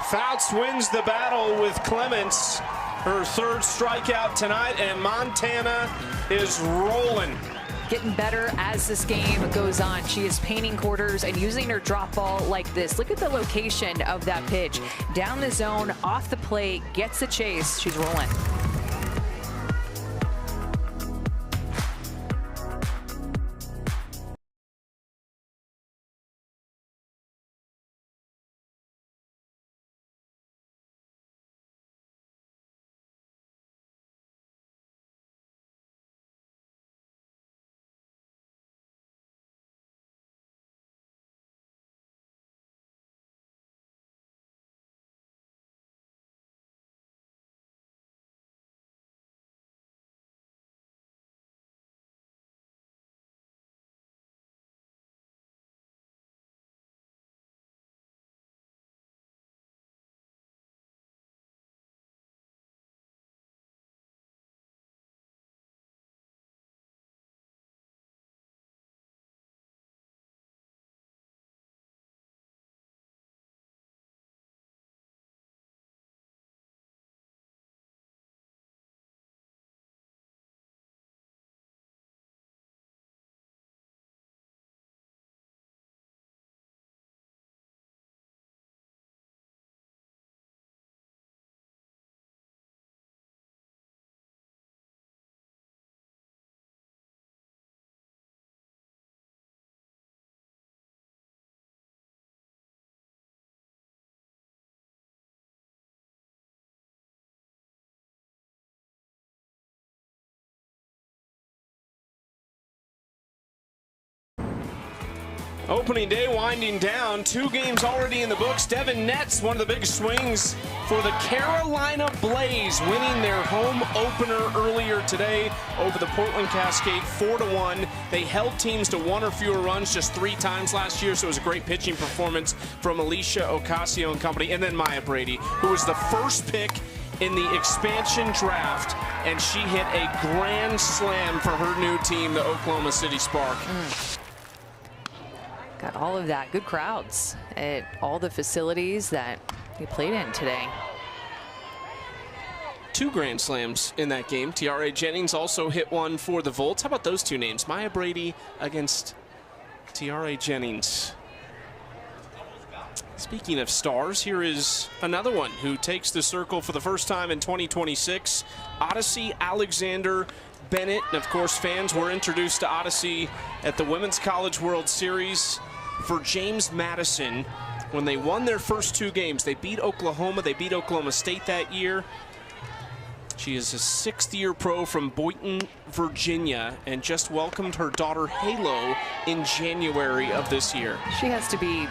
Speaker 2: Fouts wins the battle with Clements. Her third strikeout tonight, and Montana is rolling.
Speaker 3: Getting better as this game goes on. She is painting quarters and using her drop ball like this. Look at the location of that pitch. Down the zone, off the plate, gets the chase. She's rolling.
Speaker 2: Opening day winding down, 2 games already in the books. Devin Netz, one of the big swings for the Carolina Blaze, winning their home opener earlier today over the Portland Cascade 4-1. They held teams to 1 or fewer runs just 3 times last year, so it was a great pitching performance from Alicia Ocasio and company. And then Maya Brady, who was the first pick in the expansion draft, and she hit a grand slam for her new team, the Oklahoma City Spark.
Speaker 3: Got all of that. Good crowds at all the facilities that we played in today.
Speaker 2: 2 grand slams in that game. Tiare Jennings also hit one for the Volts. How about those 2 names? Maya Brady against Tiare Jennings. Speaking of stars, here is another one who takes the circle for the first time in 2026. Odyssey Alexander Bennett. And of course, fans were introduced to Odyssey at the Women's College World Series for James Madison when they won their first 2 games. They beat Oklahoma. They beat Oklahoma State that year. She is a 6th-year pro from Boynton, Virginia, and just welcomed her daughter Halo in January of this year.
Speaker 3: She has to be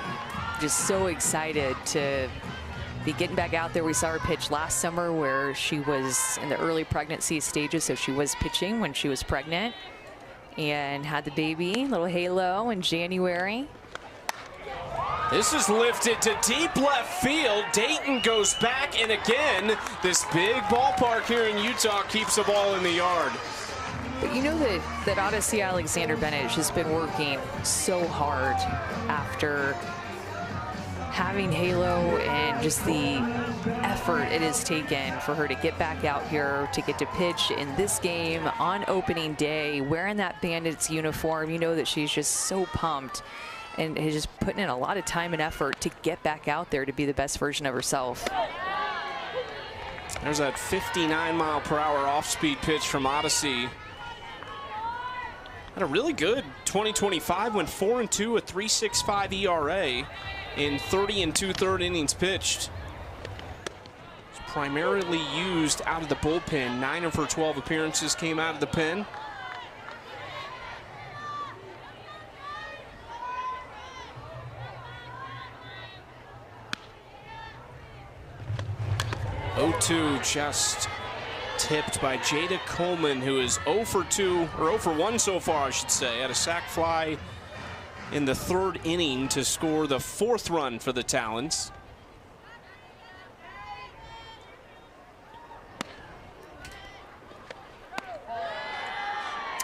Speaker 3: just so excited to be getting back out there. We saw her pitch last summer where she was in the early pregnancy stages, so she was pitching when she was pregnant and had the baby, little Halo, in January.
Speaker 2: This is lifted to deep left field. Dayton goes back, and again, this big ballpark here in Utah keeps the ball in the yard.
Speaker 3: But you know that Odyssey Alexander Bennett has been working so hard after having halo and just the effort it has taken for her to get back out here, to get to pitch in this game on opening day, wearing that Bandits uniform. You know that she's just so pumped and is just putting in a lot of time and effort to get back out there to be the best version of herself.
Speaker 2: There's that 59-mile-per-hour off-speed pitch from Odyssey. Had a really good 2025, went 4-2, a 3.65 ERA in 30 2/3 innings pitched. It's primarily used out of the bullpen. 9 of her 12 appearances came out of the pen. Oh-2 just tipped by Jada Coleman, who is 0 for 2, or 0 for 1 so far, I should say. Had a sac fly in the 3rd inning to score the 4th run for the Talons.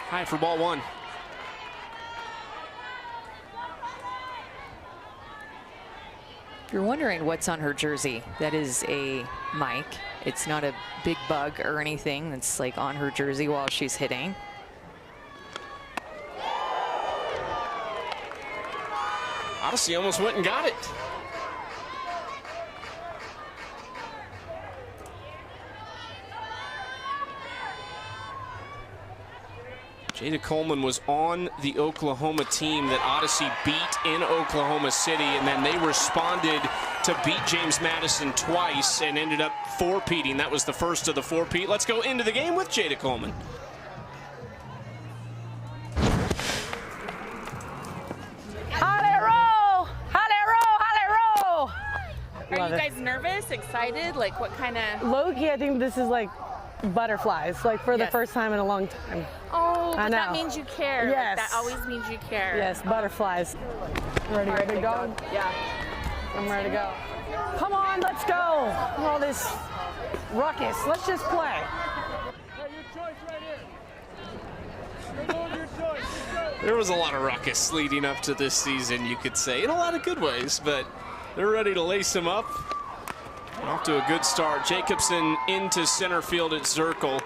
Speaker 2: High for ball 1.
Speaker 3: If you're wondering what's on her jersey, that is a mic. It's not a big bug or anything that's like on her jersey while she's hitting.
Speaker 2: Odyssey almost went and got it. Jada Coleman was on the Oklahoma team that Odyssey beat in Oklahoma City, and then they responded to beat James Madison twice and ended up four-peating. That was the first of the four-peat. Let's go into the game with Jada Coleman.
Speaker 8: Are you guys nervous, excited? Like what kind of?
Speaker 6: Low-key, I think this is like butterflies, like for the first time in a long time.
Speaker 8: Oh, but that means you care.
Speaker 6: Yes.
Speaker 8: Like, that always means you care.
Speaker 6: Yes, butterflies. Ready, big dog? Yeah. I'm ready to go. Come on, let's go. All this ruckus. Let's just play.
Speaker 2: There was a lot of ruckus leading up to this season, you could say, in a lot of good ways, but they're ready to lace him up. Off to a good start. Jacobson into center field at Zirkle.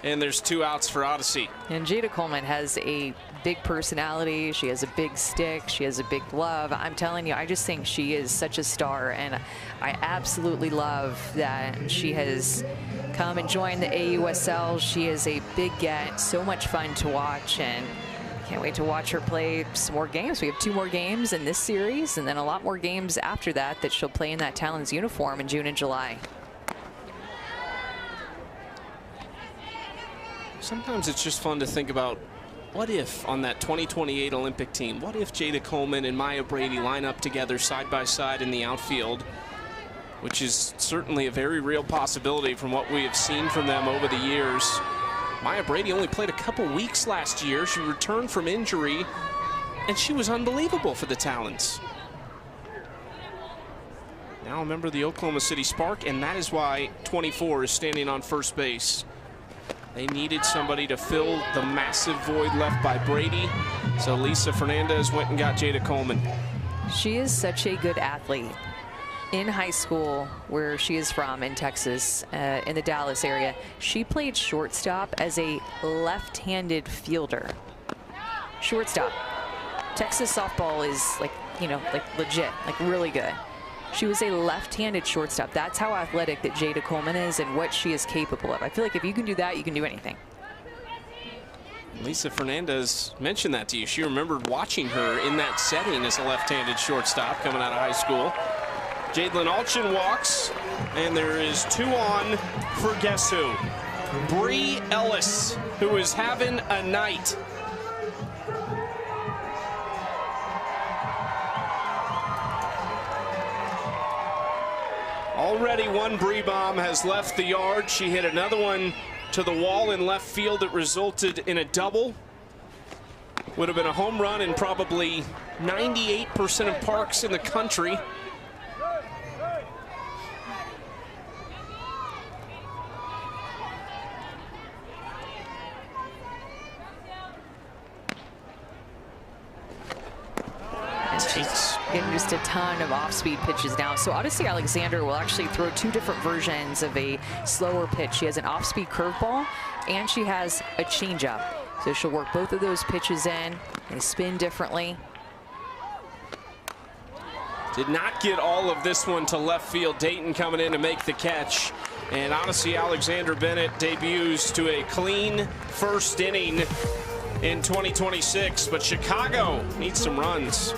Speaker 2: And there's 2 outs for Odyssey.
Speaker 3: And Jada Coleman has a big personality. She has a big stick. She has a big glove. I'm telling you, I just think she is such a star. And I absolutely love that she has come and joined the AUSL. She is a big get. So much fun to watch. And can't wait to watch her play some more games. We have 2 more games in this series and then a lot more games after that that she'll play in that Talons uniform in June and July.
Speaker 2: Sometimes it's just fun to think about what if on that 2028 Olympic team, what if Jada Coleman and Maya Brady line up together side by side in the outfield, which is certainly a very real possibility from what we have seen from them over the years. Maya Brady only played a couple weeks last year. She returned from injury, and she was unbelievable for the Talons. Now a member of the Oklahoma City Spark, and that is why 24 is standing on first base. They needed somebody to fill the massive void left by Brady, so Lisa Fernandez went and got Jada Coleman.
Speaker 3: She is such a good athlete. In high school, where she is from, in Texas, in the Dallas area, she played shortstop as a left-handed fielder. Shortstop. Texas softball is like, you know, like legit, like really good. She was a left-handed shortstop. That's how athletic that Jada Coleman is and what she is capable of. I feel like if you can do that, you can do anything.
Speaker 2: Lisa Fernandez mentioned that to you. She remembered watching her in that setting as a left-handed shortstop coming out of high school. Jadlyn Alchin walks, and there is 2 on for guess who? Bree Ellis, who is having a night. Already one Bree bomb has left the yard. She hit another one to the wall in left field that resulted in a double. Would have been a home run in probably 98% of parks in the country. Takes
Speaker 3: getting just a ton of off-speed pitches now. So Odyssey Alexander will actually throw two different versions of a slower pitch. She has an off-speed curveball, and she has a changeup. So she'll work both of those pitches in. They spin differently.
Speaker 2: Did not get all of this one to left field. Dayton coming in to make the catch. And Odyssey Alexander Bennett debuts to a clean first inning in 2026. But Chicago needs some runs.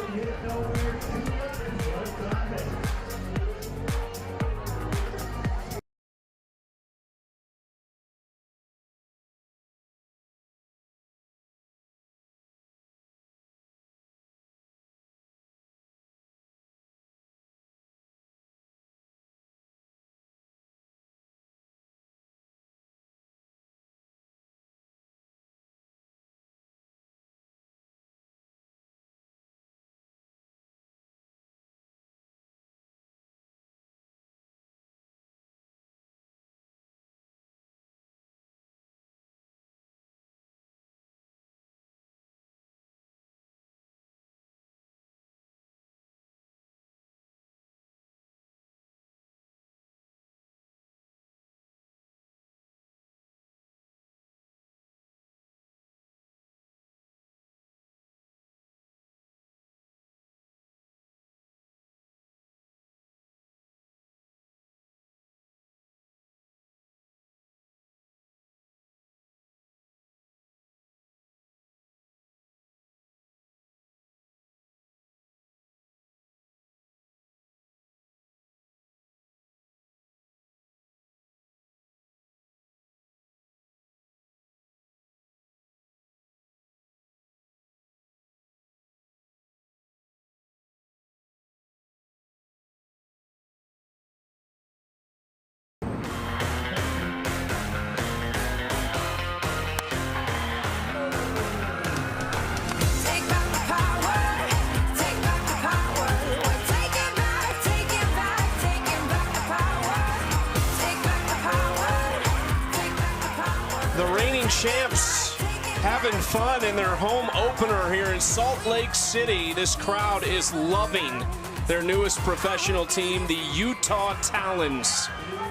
Speaker 2: Champs having fun in their home opener here in Salt Lake City. This crowd is loving their newest professional team, the Utah Talons,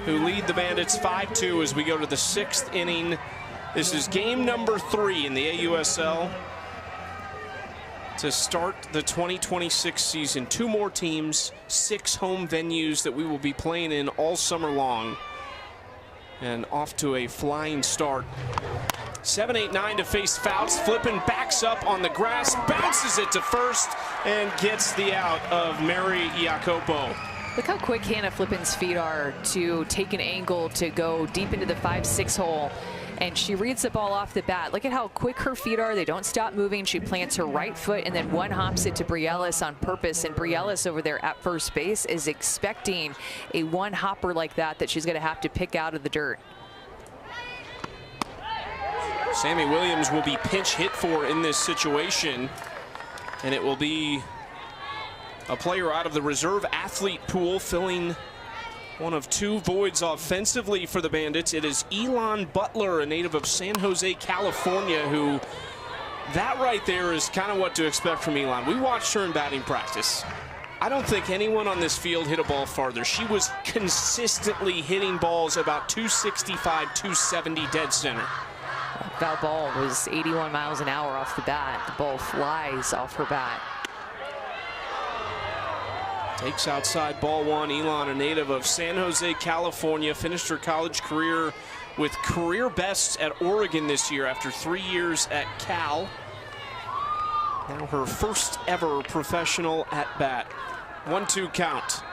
Speaker 2: who lead the Bandits 5-2 as we go to the 6th inning. This is game number 3 in the AUSL to start the 2026 season. 2 more teams, 6 home venues that we will be playing in all summer long. And off to a flying start. 7-8-9 to face Fouts, flipping, backs up on the grass, bounces it to first, and gets the out of Mary Jacopo.
Speaker 3: Look how quick Hannah Flippin's feet are to take an angle to go deep into the 5-6 hole. And she reads the ball off the bat. Look at how quick her feet are. They don't stop moving. She plants her right foot and then one hops it to Brielis on purpose. And Brielis over there at first base is expecting a one hopper like that she's going to have to pick out of the dirt.
Speaker 2: Sammy Williams will be pinch hit for in this situation. And it will be a player out of the reserve athlete pool filling one of 2 voids offensively for the Bandits. It is Elon Butler, a native of San Jose, California, who, that right there is kind of what to expect from Elon. We watched her in batting practice. I don't think anyone on this field hit a ball farther. She was consistently hitting balls about 265, 270 dead center.
Speaker 3: That ball was 81 miles an hour off the bat. The ball flies off her bat.
Speaker 2: Takes outside ball 1. Elon, a native of San Jose, California, finished her college career with career bests at Oregon this year after 3 years at Cal. Now her first ever professional at bat. 1-2 count.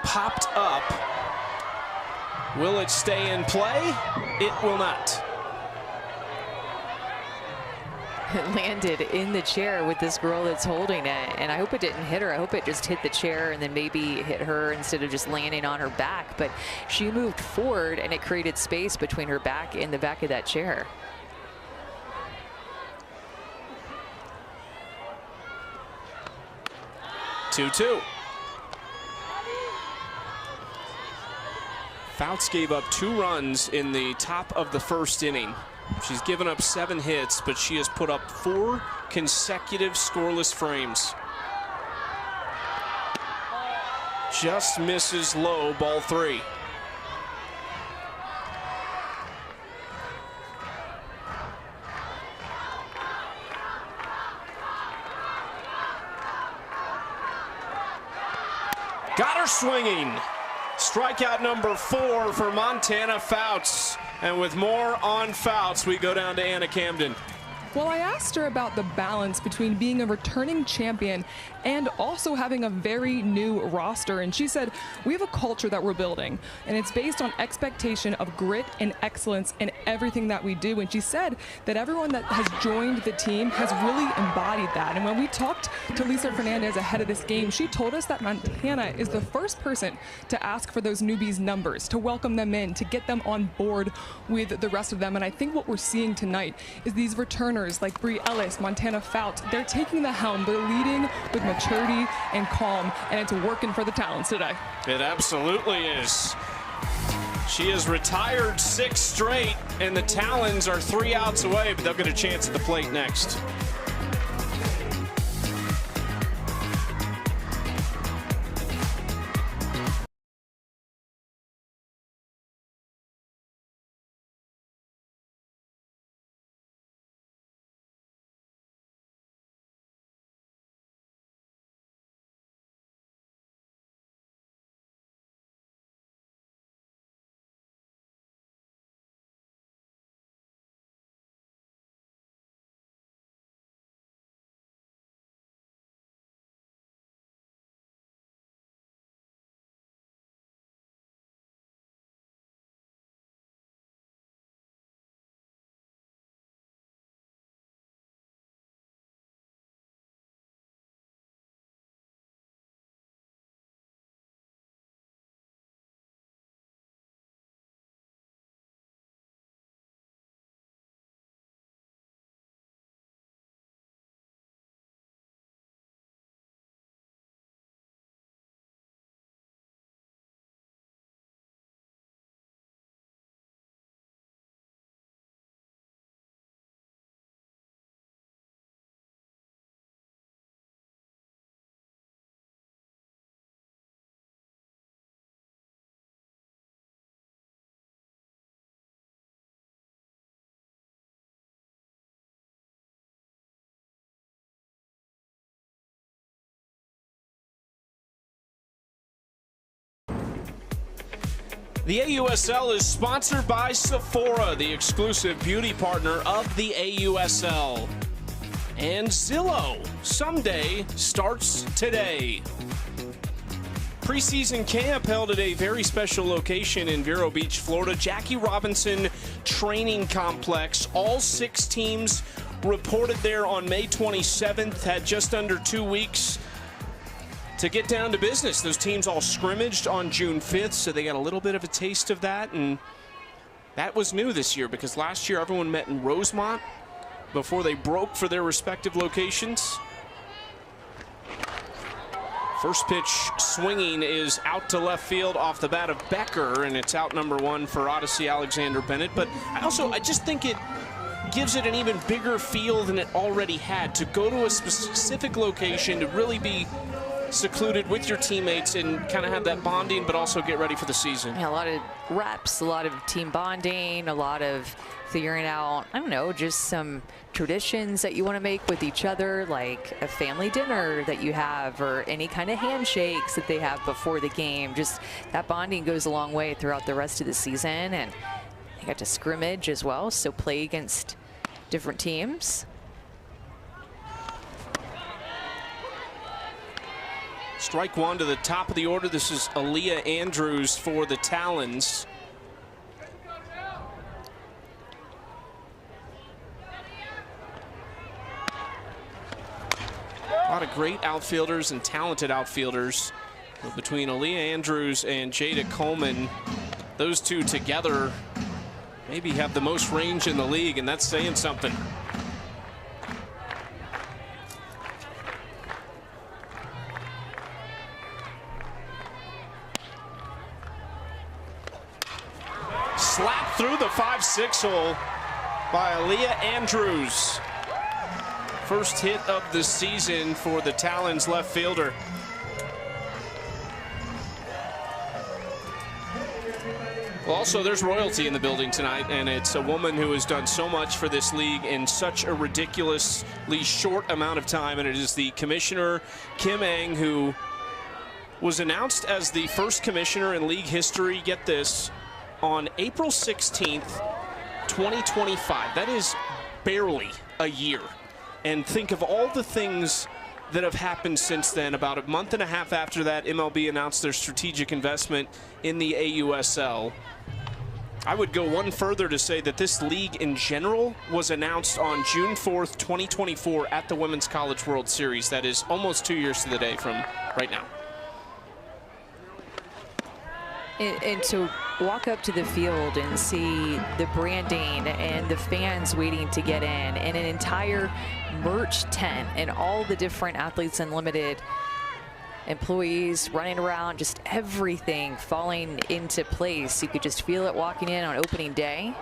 Speaker 2: Popped up. Will it stay in play? It will not.
Speaker 3: It landed in the chair with this girl that's holding it, and I hope it didn't hit her. I hope it just hit the chair and then maybe hit her instead of just landing on her back. But she moved forward and it created space between her back and the back of that chair.
Speaker 2: Two-two. Fouts gave up 2 runs in the top of the first inning. She's given up 7 hits, but she has put up 4 consecutive scoreless frames. just misses low, ball 3. Got her swinging. Strikeout number 4 for Montana Fouts. And with more on Fouts, we go down to Anna Camden.
Speaker 4: Well, I asked her about the balance between being a returning champion and also having a very new roster. And she said, we have a culture that we're building, and it's based on expectation of grit and excellence in everything that we do. And she said that everyone that has joined the team has really embodied that. And when we talked to Lisa Fernandez ahead of this game, she told us that Montana is the first person to ask for those newbies' numbers, to welcome them in, to get them on board with the rest of them. And I think what we're seeing tonight is these returners like Bri Ellis, Montana Fouts, they're taking the helm, they're leading with maturity and calm, and it's working for the Talons today.
Speaker 2: It absolutely is. She has retired 6 straight, and the Talons are 3 outs away, but they'll get a chance at the plate next. The AUSL is sponsored by Sephora, the exclusive beauty partner of the AUSL. And Zillow, someday starts today. Preseason camp held at a very special location in Vero Beach, Florida, Jackie Robinson Training Complex. All 6 teams reported there on May 27th, had just under 2 weeks to get down to business. Those teams all scrimmaged on June 5th, so they got a little bit of a taste of that, and that was new this year because last year everyone met in Rosemont before they broke for their respective locations. First pitch swinging is out to left field off the bat of Becker, and it's out number 1 for Odyssey Alexander Bennett. But I just think it gives it an even bigger feel than it already had to go to a specific location to really be secluded with your teammates and kind of have that bonding, but also get ready for the season.
Speaker 3: Yeah, a lot of reps, a lot of team bonding, a lot of figuring out, I don't know, just some traditions that you want to make with each other, like a family dinner that you have or any kind of handshakes that they have before the game. Just that bonding goes a long way throughout the rest of the season. And they got to scrimmage as well, so play against different teams.
Speaker 2: Strike 1 to the top of the order. This is Aaliyah Andrews for the Talons. A lot of great outfielders and talented outfielders. But between Aaliyah Andrews and Jada Coleman, those two together maybe have the most range in the league, and that's saying something. Slapped through the 5-6 hole by Aaliyah Andrews. First hit of the season for the Talons left fielder. Also, there's royalty in the building tonight, and it's a woman who has done so much for this league in such a ridiculously short amount of time, and it is the commissioner, Kim Eng, who was announced as the first commissioner in league history, get this, on April 16th, 2025. That is barely a year. And think of all the things that have happened since then. About a month and a half after that, MLB announced their strategic investment in the AUSL. I would go one further to say that this league in general was announced on June 4th, 2024 at the Women's College World Series. That is almost 2 years to the day from right now.
Speaker 3: And to walk up to the field and see the branding and the fans waiting to get in, and an entire merch tent and all the different Athletes Unlimited employees running around, just everything falling into place. You could just feel it walking in on opening day.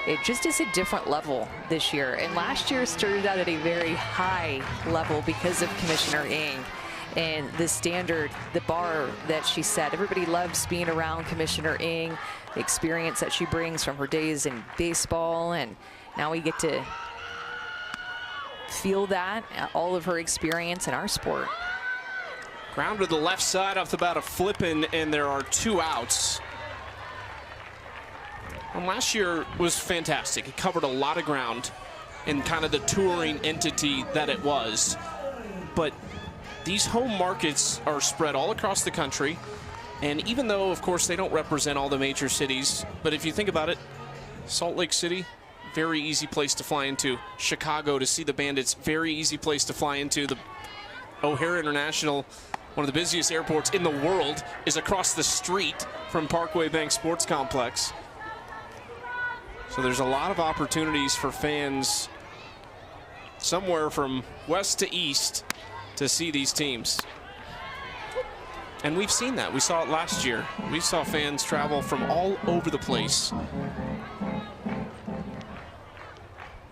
Speaker 3: It just is a different level this year. And last year started out at a very high level because of Commissioner Ing and the standard, the bar that she set. Everybody loves being around Commissioner Ing, the experience that she brings from her days in baseball, and now we get to feel that, all of her experience in our sport.
Speaker 2: Ground to the left side off the bat of Flippin, and there are 2 outs. And last year was fantastic. It covered a lot of ground in kind of the touring entity that it was. But these home markets are spread all across the country, and even though, of course, they don't represent all the major cities, but if you think about it, Salt Lake City, very easy place to fly into. Chicago to see the Bandits, very easy place to fly into. The O'Hare International, one of the busiest airports in the world, is across the street from Parkway Bank Sports Complex. So there's a lot of opportunities for fans somewhere from west to east to see these teams. And we've seen that. We saw it last year. We saw fans travel from all over the place.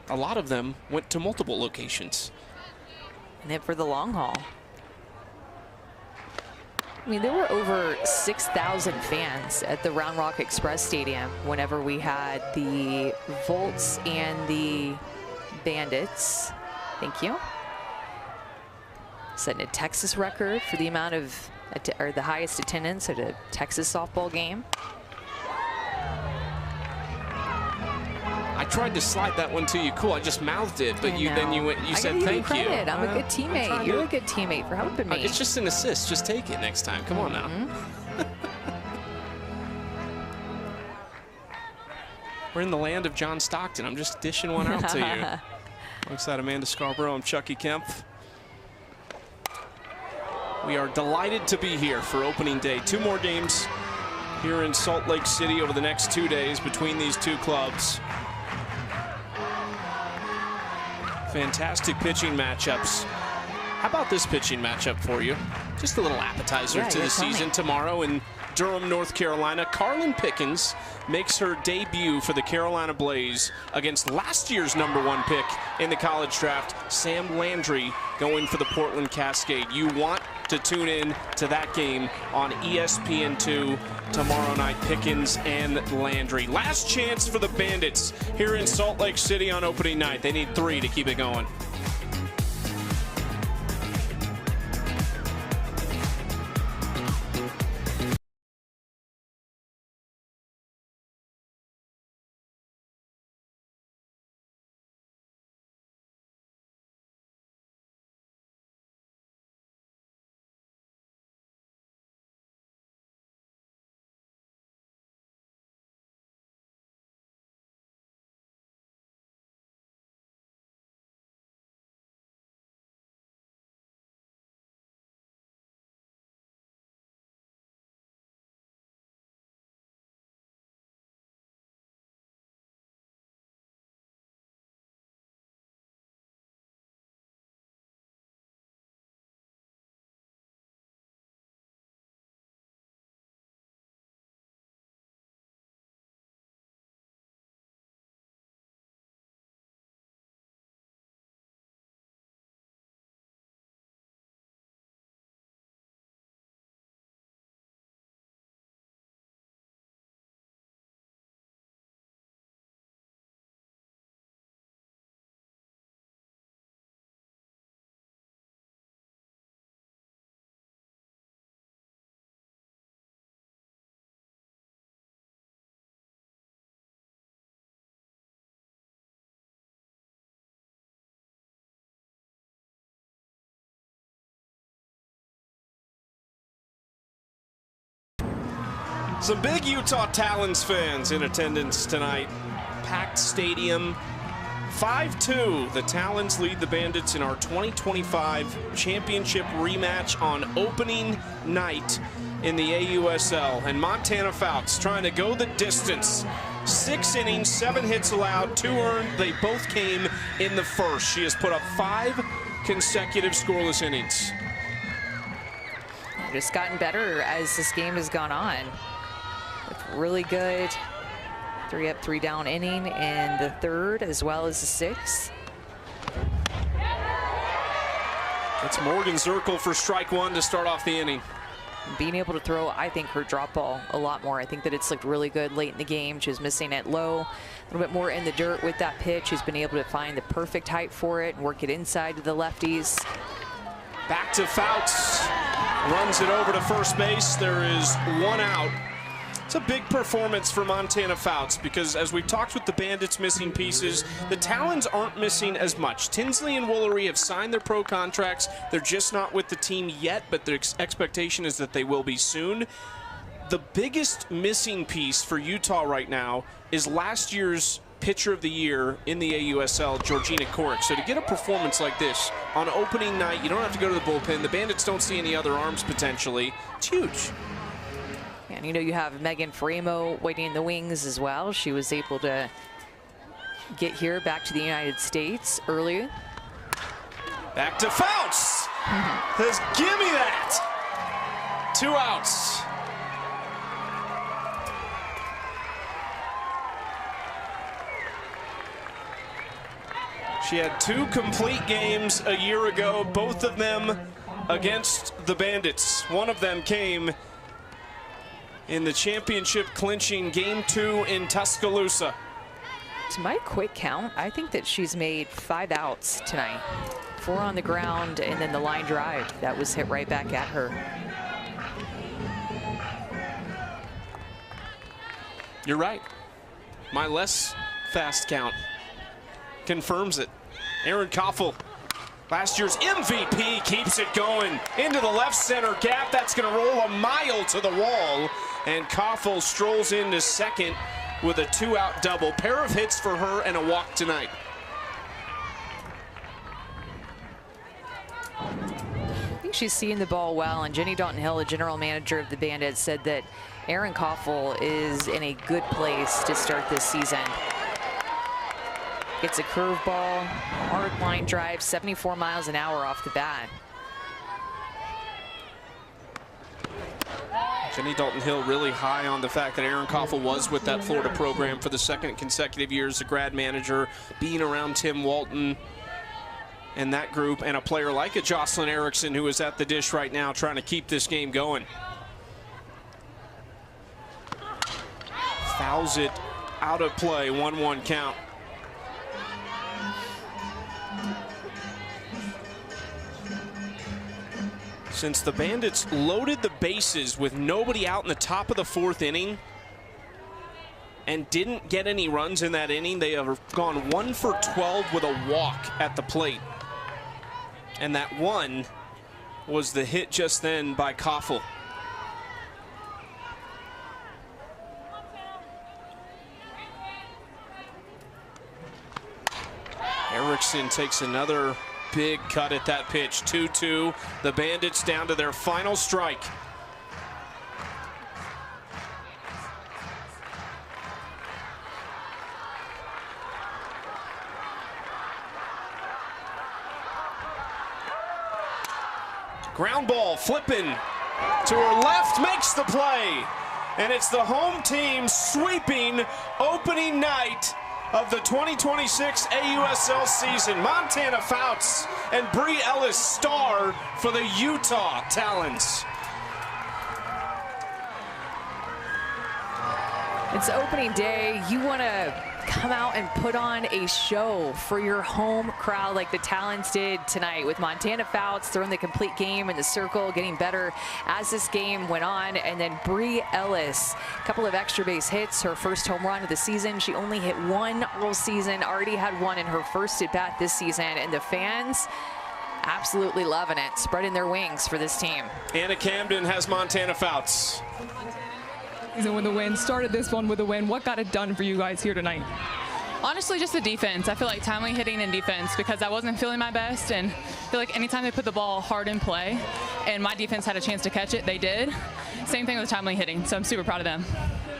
Speaker 2: A lot of them went to multiple locations.
Speaker 3: And then for the long haul. I mean, there were over 6,000 fans at the Round Rock Express Stadium whenever we had the Volts and the Bandits. Thank you. Setting a Texas record for the amount of, or the highest attendance at a Texas softball game.
Speaker 2: I tried to slide that one to you. Cool, I just mouthed it, but you said thank you.
Speaker 3: I'm a good teammate. You're a good teammate for helping me.
Speaker 2: It's just an assist. Just take it next time. Come on now. We're in the land of John Stockton. I'm just dishing one out to you. Alongside Amanda Scarborough, I'm Chucky Kemp. We are delighted to be here for opening day. 2 more games here in Salt Lake City over the next 2 days between these 2 clubs. Fantastic pitching matchups. How about this pitching matchup for you? Just a little appetizer to the season. Tomorrow in Durham, North Carolina, Carlin Pickens makes her debut for the Carolina Blaze against last year's #1 pick in the college draft, Sam Landry, going for the Portland Cascade. You want to tune in to that game on ESPN2 tomorrow night, Pickens and Landry. Last chance for the Bandits here in Salt Lake City on opening night. They need 3 to keep it going. Some big Utah Talons fans in attendance tonight. Packed stadium. 5-2, the Talons lead the Bandits in our 2025 championship rematch on opening night in the AUSL. And Montana Fouts trying to go the distance. 6 innings, 7 hits allowed, 2 earned. They both came in the first. She has put up 5 consecutive scoreless innings.
Speaker 3: Just gotten better as this game has gone on. With really good 3 up, 3 down inning in the third as well as the 6th.
Speaker 2: It's Morgan Zirkle for strike 1 to start off the inning.
Speaker 3: Being able to throw, I think, her drop ball a lot more. I think that it's looked really good late in the game. She was missing it low, a little bit more in the dirt with that pitch. She's been able to find the perfect height for it and work it inside to the lefties.
Speaker 2: Back to Fouts, runs it over to first base. There is 1 out. It's a big performance for Montana Fouts because as we've talked with the Bandits missing pieces, the Talons aren't missing as much. Tinsley and Woolery have signed their pro contracts. They're just not with the team yet, but the expectation is that they will be soon. The biggest missing piece for Utah right now is last year's Pitcher of the Year in the AUSL, Georgina Koric. So to get a performance like this on opening night, you don't have to go to the bullpen. The Bandits don't see any other arms potentially. It's huge.
Speaker 3: And you know, you have Megan Framo waiting in the wings as well. She was able to get here back to the United States early.
Speaker 2: Back to Fouts. Says, give me that. 2 outs. She had 2 complete games a year ago, both of them against the Bandits. One of them came in the championship clinching Game 2 in Tuscaloosa.
Speaker 3: To my quick count, I think that she's made 5 outs tonight. 4 on the ground and then the line drive that was hit right back at her.
Speaker 2: You're right. My less fast count confirms it. Erin Koffel, last year's MVP, keeps it going into the left center gap. That's going to roll a mile to the wall. And Koffel strolls into second with a 2-out double. Pair of hits for her and a walk tonight.
Speaker 3: I think she's seeing the ball well, and Jenny Dalton-Hill, the general manager of the Bandits, said that Erin Koffel is in a good place to start this season. Gets a curveball, hard line drive, 74 miles an hour off the bat.
Speaker 2: Jenny Dalton-Hill really high on the fact that Erin Koffel was with that Florida program for the 2nd consecutive year as a grad manager, being around Tim Walton and that group, and a player like a Jocelyn Erickson who is at the dish right now trying to keep this game going. Fouls it out of play, 1-1 count. Since the Bandits loaded the bases with nobody out in the top of the 4th inning and didn't get any runs in that inning, they have gone 1 for 12 with a walk at the plate. And that one was the hit just then by Koffel. Erickson takes another big cut at that pitch. 2-2. The Bandits down to their final strike. Ground ball flipping to her left, makes the play. And it's the home team sweeping opening night of the 2026 AUSL season. Montana Fouts and Bree Ellis star for the Utah Talons.
Speaker 3: It's opening day. You want to come out and put on a show for your home crowd like the Talons did tonight, with Montana Fouts throwing the complete game in the circle, getting better as this game went on. And then Bree Ellis, a couple of extra base hits, her first home run of the season. She only hit 1 all season, already had 1 in her first at bat this season, and the fans absolutely loving it, spreading their wings for this team.
Speaker 2: Anna Camden has Montana Fouts.
Speaker 4: Season with a win, started this one with a win. What got it done for you guys here tonight?
Speaker 9: Honestly, just the defense. I feel like timely hitting and defense because I wasn't feeling my best, and I feel like anytime they put the ball hard in play and my defense had a chance to catch it, they did. Same thing with timely hitting, so I'm super proud of them.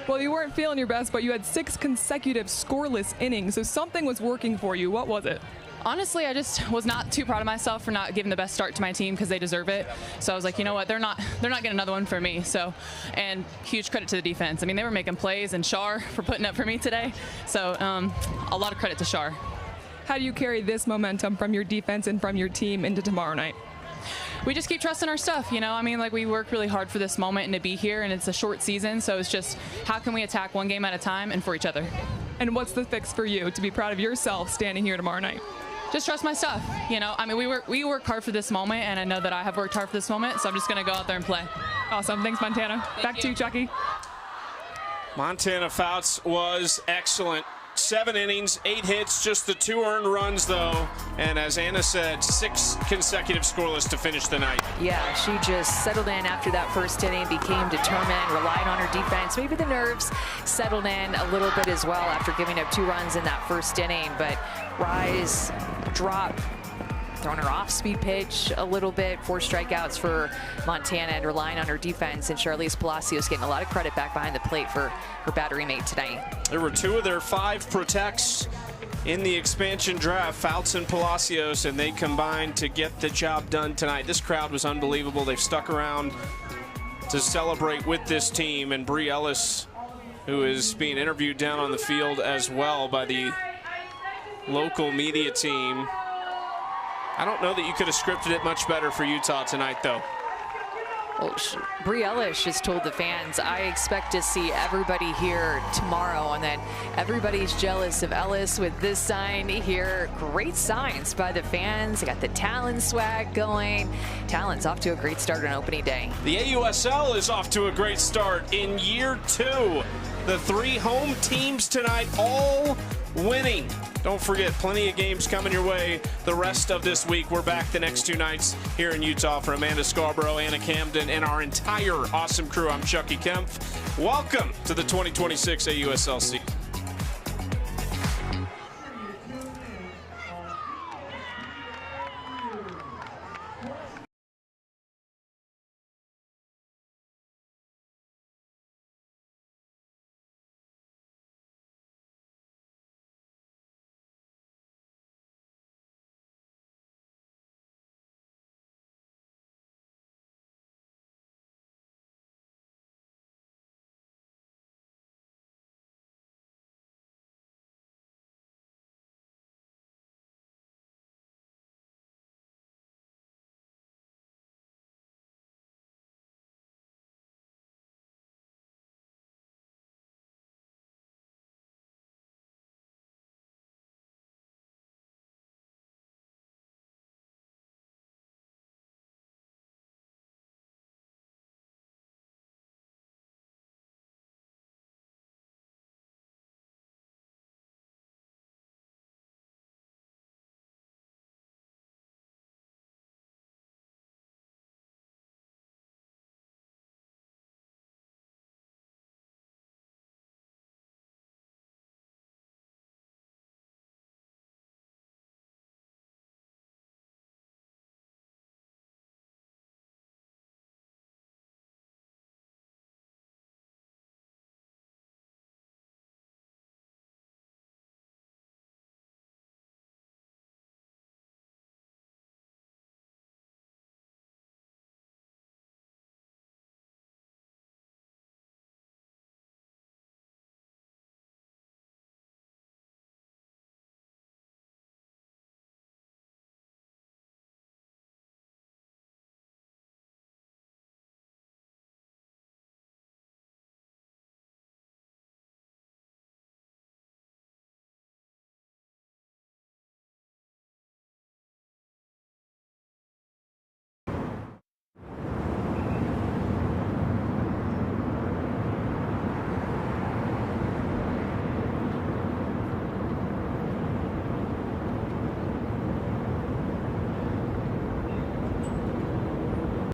Speaker 4: Well, you weren't feeling your best, but you had 6 consecutive scoreless innings, so something was working for you. What was it?
Speaker 9: Honestly, I just was not too proud of myself for not giving the best start to my team because they deserve it. So I was like, you know what, they're not getting another one for me. So, and huge credit to the defense. I mean, they were making plays, and Shar for putting up for me today. So a lot of credit to Shar.
Speaker 4: How do you carry this momentum from your defense and from your team into tomorrow night?
Speaker 9: We just keep trusting our stuff, you know. I mean, like, we work really hard for this moment and to be here, and it's a short season, so it's just how can we attack one game at a time and for each other.
Speaker 4: And what's the fix for you to be proud of yourself standing here tomorrow night?
Speaker 9: Just trust my stuff, you know. I mean, we work hard for this moment, and I know that I have worked hard for this moment, so I'm just going to go out there and play.
Speaker 4: Awesome. Thanks, Montana. Back to you, Chucky.
Speaker 2: Montana Fouts was excellent. 7 innings, 8 hits, just the 2 earned runs, though. And as Anna said, 6 consecutive scoreless to finish the night.
Speaker 3: Yeah, she just settled in after that first inning, became determined, relied on her defense. Maybe the nerves settled in a little bit as well after giving up 2 runs in that first inning. But rise, drop, throwing her off-speed pitch a little bit, 4 strikeouts for Montana, and relying on her defense. And Charlize Palacios getting a lot of credit back behind the plate for her battery mate tonight.
Speaker 2: There were 2 of their 5 protects in the expansion draft, Fouts and Palacios, and they combined to get the job done tonight. This crowd was unbelievable. They've stuck around to celebrate with this team, and Bree Ellis, who is being interviewed down on the field as well by the local media team. I don't know that you could have scripted it much better for Utah tonight, though.
Speaker 3: Well, Bree Ellis just told the fans, I expect to see everybody here tomorrow, and then everybody's jealous of Ellis with this sign here. Great signs by the fans. They got the Talons swag going. Talons off to a great start on opening day.
Speaker 2: The AUSL is off to a great start in year 2. The 3 home teams tonight all winning. Don't forget, plenty of games coming your way the rest of this week. We're back the next 2 nights here in Utah. For Amanda Scarborough, Anna Camden, and our entire awesome crew, I'm Chucky Kempf. Welcome to the 2026 AUSL season.